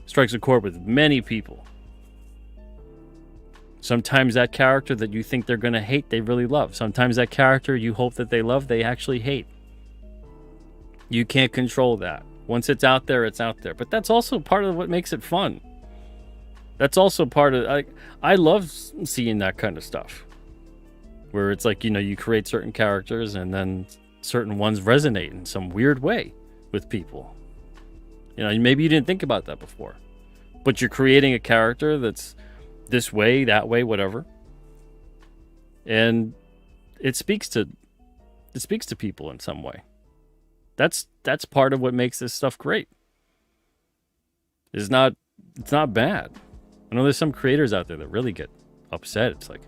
strikes a chord with many people. Sometimes that character that you think they're going to hate, they really love. Sometimes that character you hope that they love, they actually hate. You can't control that. Once it's out there, it's out there. But that's also part of what makes it fun. That's also part of... I love seeing that kind of stuff. Where it's like, you know, you create certain characters and then certain ones resonate in some weird way with people. You know, maybe you didn't think about that before. But you're creating a character that's this way, that way, whatever. And it speaks to people in some way. That's part of what makes this stuff great. It's not bad. I know there's some creators out there that really get upset. It's like,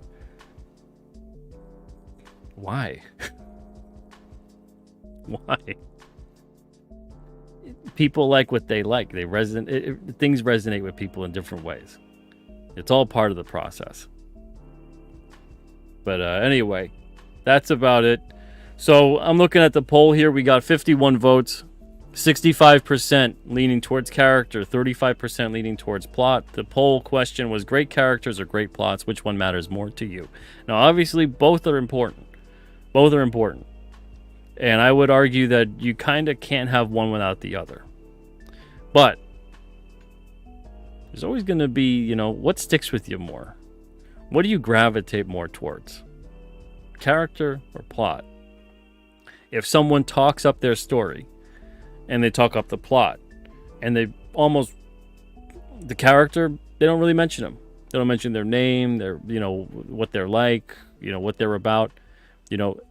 why? Why? People like what they like. Things resonate with people in different ways. It's all part of the process. But anyway, that's about it. So I'm looking at the poll here. We got 51 votes, 65% leaning towards character, 35% leaning towards plot. The poll question was great characters or great plots. Which one matters more to you? Now, obviously, both are important. Both are important. And I would argue that you kind of can't have one without the other. But there's always going to be, you know, what sticks with you more? What do you gravitate more towards? Character or plot? If someone talks up their story and they talk up the plot and the character, they don't really mention them. They don't mention their name, you know, what they're like, you know, what they're about, you know,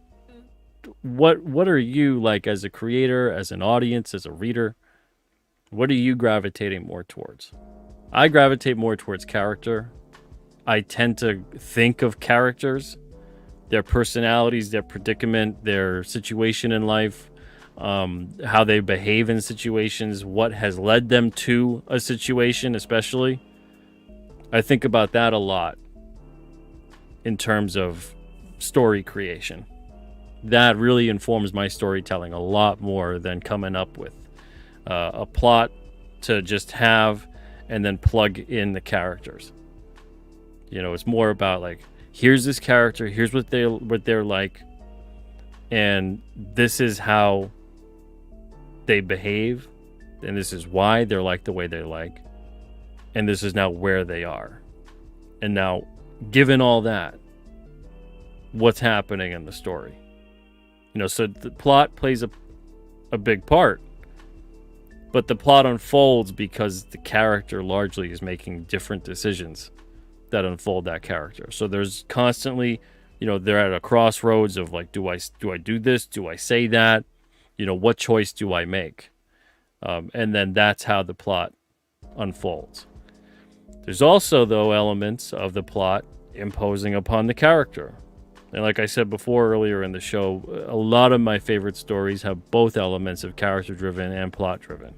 what are you like as a creator, as an audience, as a reader? What are you gravitating more towards? I gravitate more towards character I tend to think of characters, their personalities, their predicament, their situation in life, how they behave in situations, what has led them to a situation, especially. I think about that a lot in terms of story creation. That really informs my storytelling a lot more than coming up with a plot to just have and then plug in the characters. You know, it's more about like, here's this character, here's what they're like, and this is how they behave, and this is why they're like the way they like, and this is now where they are. And now, given all that, what's happening in the story? You know, so the plot plays a big part, but the plot unfolds because the character largely is making different decisions that unfold that character. So there's constantly, you know, they're at a crossroads of like, do I do this? Do I say that? You know, what choice do I make? And then that's how the plot unfolds. There's also, though, elements of the plot imposing upon the character. And like I said before earlier in the show, a lot of my favorite stories have both elements of character-driven and plot-driven,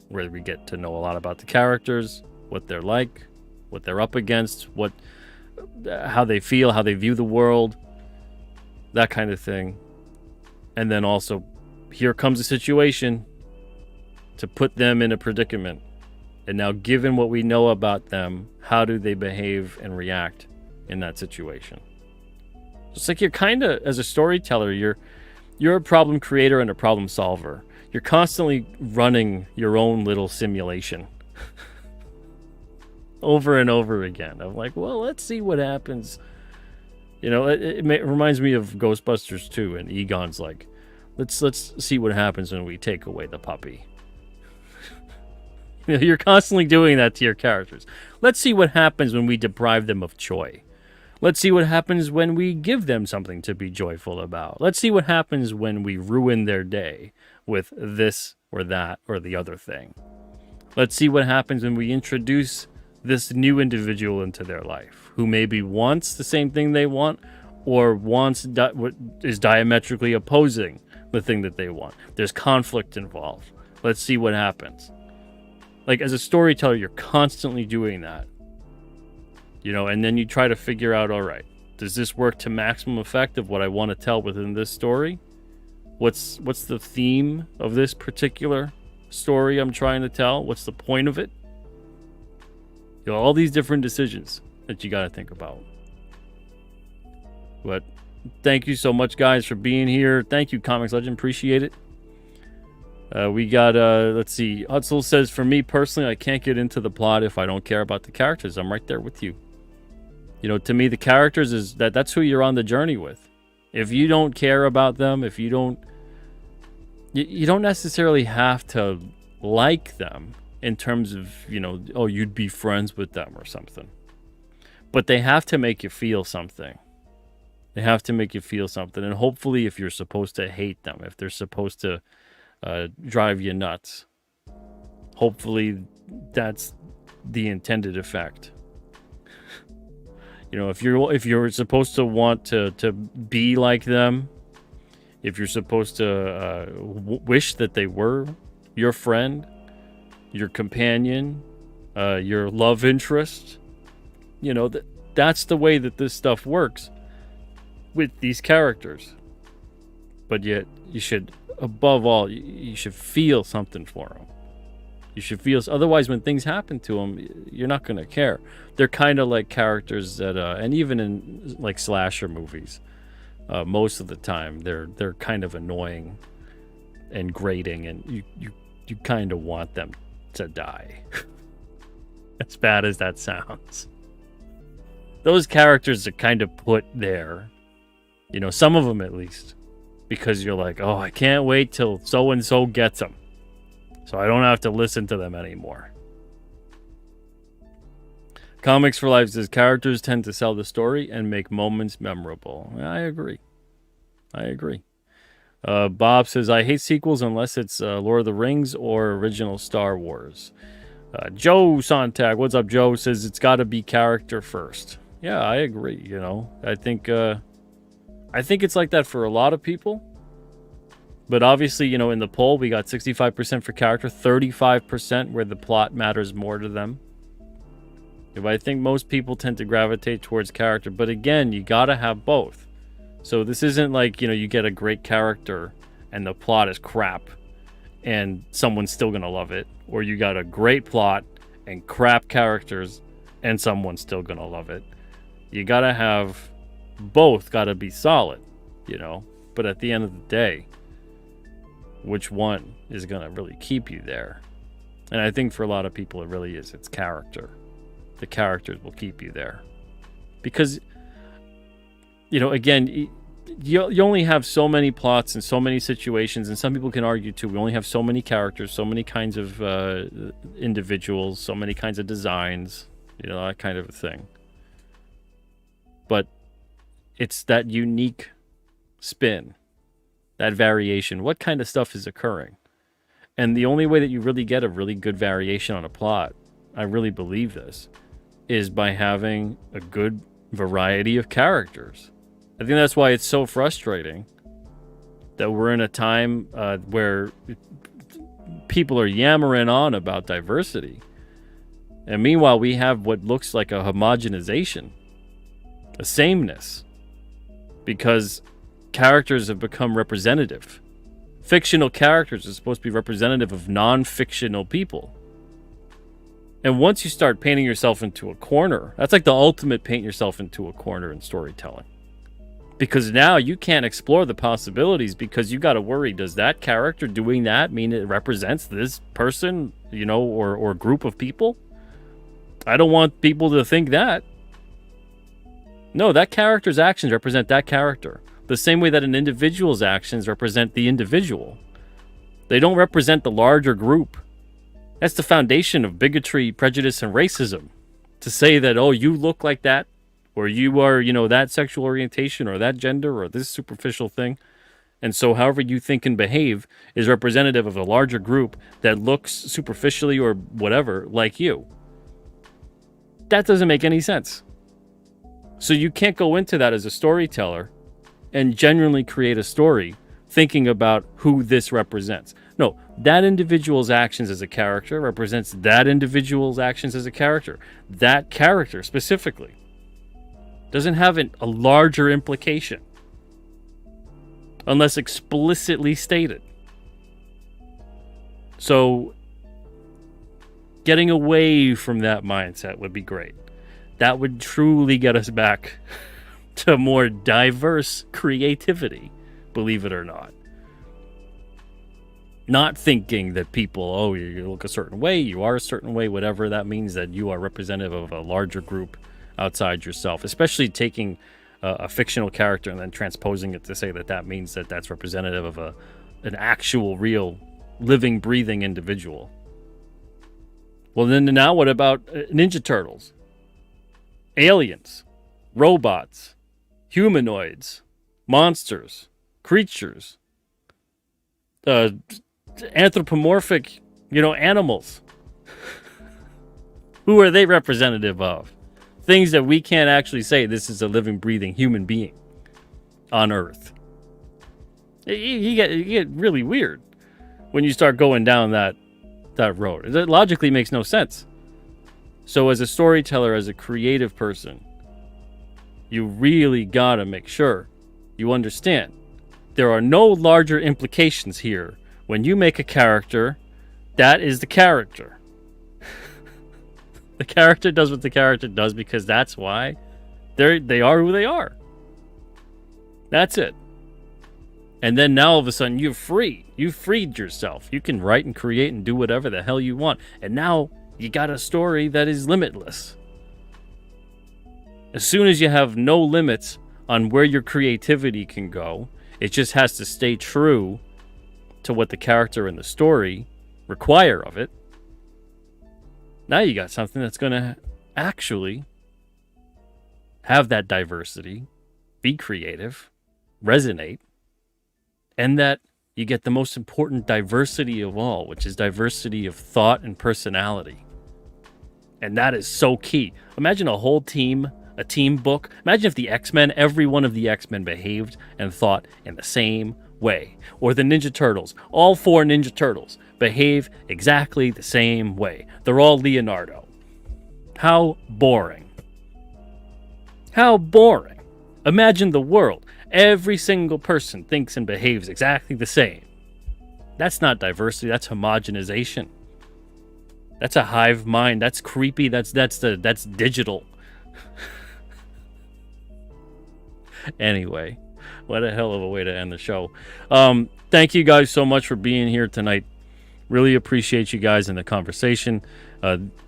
where we get to know a lot about the characters, what they're like, what they're up against, how they feel, how they view the world, that kind of thing. And then also, here comes a situation to put them in a predicament. And now, given what we know about them, how do they behave and react in that situation? It's like you're kind of, as a storyteller, you're a problem creator and a problem solver. You're constantly running your own little simulation over and over again. I'm like, well, let's see what happens. You know, it reminds me of Ghostbusters 2, and Egon's like, let's see what happens when we take away the puppy. You know, you're constantly doing that to your characters. Let's see what happens when we deprive them of joy. Let's see what happens when we give them something to be joyful about. Let's see what happens when we ruin their day with this or that or the other thing. Let's see what happens when we introduce this new individual into their life who maybe wants the same thing they want or what is diametrically opposing the thing that they want. There's conflict involved. Let's see what happens. Like, as a storyteller, you're constantly doing that. You know, and then you try to figure out, all right, does this work to maximum effect of what I want to tell within this story? What's the theme of this particular story I'm trying to tell? What's the point of it? You know, all these different decisions that you got to think about. But thank you so much, guys, for being here. Thank you, Comics Legend. Appreciate it. We got, let's see. Hutzel says, for me personally, I can't get into the plot if I don't care about the characters. I'm right there with you. You know, to me, the characters is that's who you're on the journey with. If you don't care about them, if you don't necessarily have to like them in terms of, you know, oh, you'd be friends with them or something. But they have to make you feel something. They have to make you feel something. And hopefully, if you're supposed to hate them, if they're supposed to drive you nuts, hopefully that's the intended effect. You know, if you're supposed to want to be like them, if you're supposed to wish that they were your friend, your companion, your love interest, you know, that's the way that this stuff works with these characters. But yet, you should, above all, you should feel something for them. You should feel. Otherwise, when things happen to them, you're not going to care. They're kind of like characters that, and even in like slasher movies, most of the time they're kind of annoying and grating, and you kind of want them to die. As bad as that sounds, those characters are kind of put there. You know, some of them at least, because you're like, oh, I can't wait till so and so gets them, so I don't have to listen to them anymore. Comics for Life says characters tend to sell the story and make moments memorable. I agree. Bob says, I hate sequels unless it's Lord of the Rings or original Star Wars. Joe Sontag, what's up, Joe? Says it's got to be character first. Yeah, I agree. I think it's like that for a lot of people. But obviously, in the poll, we got 65% for character, 35% where the plot matters more to them. If I think most people tend to gravitate towards character, but again, you gotta have both. So this isn't like, you get a great character and the plot is crap and someone's still gonna love it. Or you got a great plot and crap characters and someone's still gonna love it. You gotta have both, gotta be solid, But at the end of the day, which one is gonna really keep you there? And I think for a lot of people, it really is. It's character. The characters will keep you there. Because, again, you only have so many plots and so many situations, and some people can argue too, we only have so many characters, so many kinds of individuals, so many kinds of designs, that kind of a thing. But it's that unique spin, that variation. What kind of stuff is occurring? And the only way that you really get a really good variation on a plot, I really believe this, is by having a good variety of characters. I think that's why it's so frustrating that we're in a time where people are yammering on about diversity. And meanwhile, we have what looks like a homogenization, a sameness, because characters have become representative. Fictional characters are supposed to be representative of non-fictional people. And once you start painting yourself into a corner, that's like the ultimate paint yourself into a corner in storytelling. Because now you can't explore the possibilities because you got to worry, does that character doing that mean it represents this person, or group of people? I don't want people to think that. No, that character's actions represent that character. The same way that an individual's actions represent the individual. They don't represent the larger group. That's the foundation of bigotry, prejudice, and racism. To say that, oh, you look like that, or you are, that sexual orientation, or that gender, or this superficial thing. And so however you think and behave is representative of a larger group that looks superficially or whatever like you. That doesn't make any sense. So you can't go into that as a storyteller and genuinely create a story thinking about who this represents. No, that individual's actions as a character represents that individual's actions as a character. That character specifically doesn't have a larger implication unless explicitly stated. So getting away from that mindset would be great. That would truly get us back to more diverse creativity, believe it or not. Not thinking that people, oh, you look a certain way, you are a certain way, whatever that means, that you are representative of a larger group outside yourself. Especially taking a fictional character and then transposing it to say that means that that's representative of an actual, real, living, breathing individual. Well, then now what about Ninja Turtles? Aliens, robots, humanoids, monsters, creatures, anthropomorphic, animals. Who are they representative of? Things that we can't actually say this is a living, breathing human being on Earth. You get really weird when you start going down that road. It logically makes no sense. So as a storyteller, as a creative person, you really gotta make sure you understand there are no larger implications here. When you make a character, that is the character. The character does what the character does because that's why they are who they are. That's it. And then now all of a sudden you're free. You freed yourself. You can write and create and do whatever the hell you want. And now you got a story that is limitless. As soon as you have no limits on where your creativity can go, it just has to stay true to what the character and the story require of it. Now you got something that's going to actually have that diversity, be creative, resonate, and that you get the most important diversity of all, which is diversity of thought and personality. And that is so key. Imagine a whole team, a team book. Imagine if the X-Men, every one of the X-Men behaved and thought in the same way. Or the Ninja Turtles, all 4 Ninja Turtles behave exactly the same way. They're all Leonardo. How boring. How boring. Imagine the world. Every single person thinks and behaves exactly the same. That's not diversity, that's homogenization. That's a hive mind. That's creepy. That's digital. Anyway, what a hell of a way to end the show. Thank you guys so much for being here tonight. Really appreciate you guys in the conversation.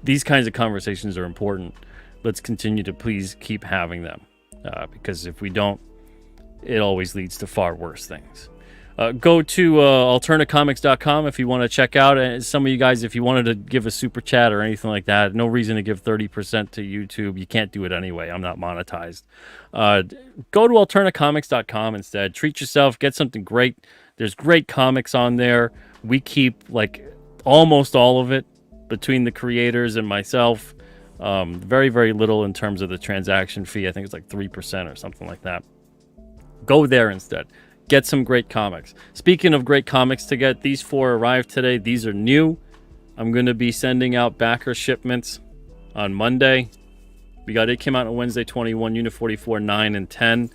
These kinds of conversations are important. Let's continue to please keep having them, because if we don't, it always leads to far worse things. Go to alternativecomics.com if you want to check out. Some of you guys, if you wanted to give a super chat or anything like that, no reason to give 30% to YouTube. You can't do it anyway. I'm not monetized. Go to alternativecomics.com instead. Treat yourself. Get something great. There's great comics on there. We keep like almost all of it between the creators and myself. Very, very little in terms of the transaction fee. I think it's like 3% or something like that. Go there instead. Get some great comics. Speaking of great comics to get, these 4 arrived today. These are new. I'm going to be sending out backer shipments on Monday. It came out on Wednesday 21, Unit 44, 9, and 10,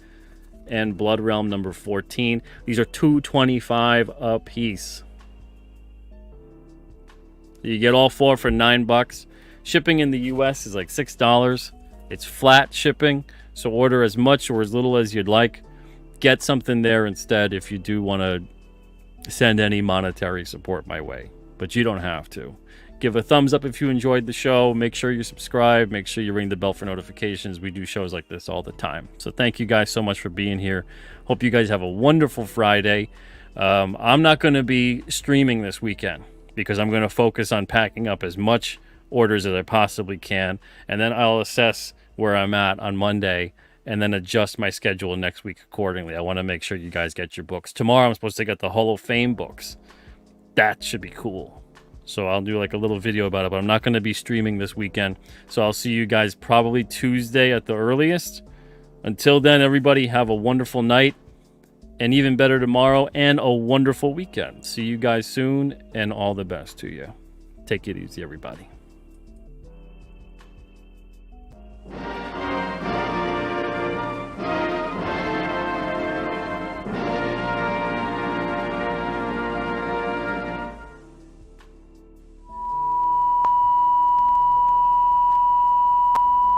and Blood Realm number 14. These are $2.25 a piece. You get all 4 for $9. Shipping in the US is like $6. It's flat shipping, so order as much or as little as you'd like. Get something there instead if you do want to send any monetary support my way, but you don't have to. Give a thumbs up if you enjoyed the show. Make sure you subscribe. Make sure you ring the bell for notifications. We do shows like this all the time. So thank you guys so much for being here. Hope you guys have a wonderful Friday. I'm not going to be streaming this weekend because I'm going to focus on packing up as much orders as I possibly can, and then I'll assess where I'm at on Monday and then adjust my schedule next week accordingly. I want to make sure you guys get your books. Tomorrow I'm supposed to get the Hall of Fame books. That should be cool. So I'll do like a little video about it, but I'm not going to be streaming this weekend. So I'll see you guys probably Tuesday at the earliest. Until then, everybody have a wonderful night, and even better tomorrow, and a wonderful weekend. See you guys soon, and all the best to you. Take it easy, everybody.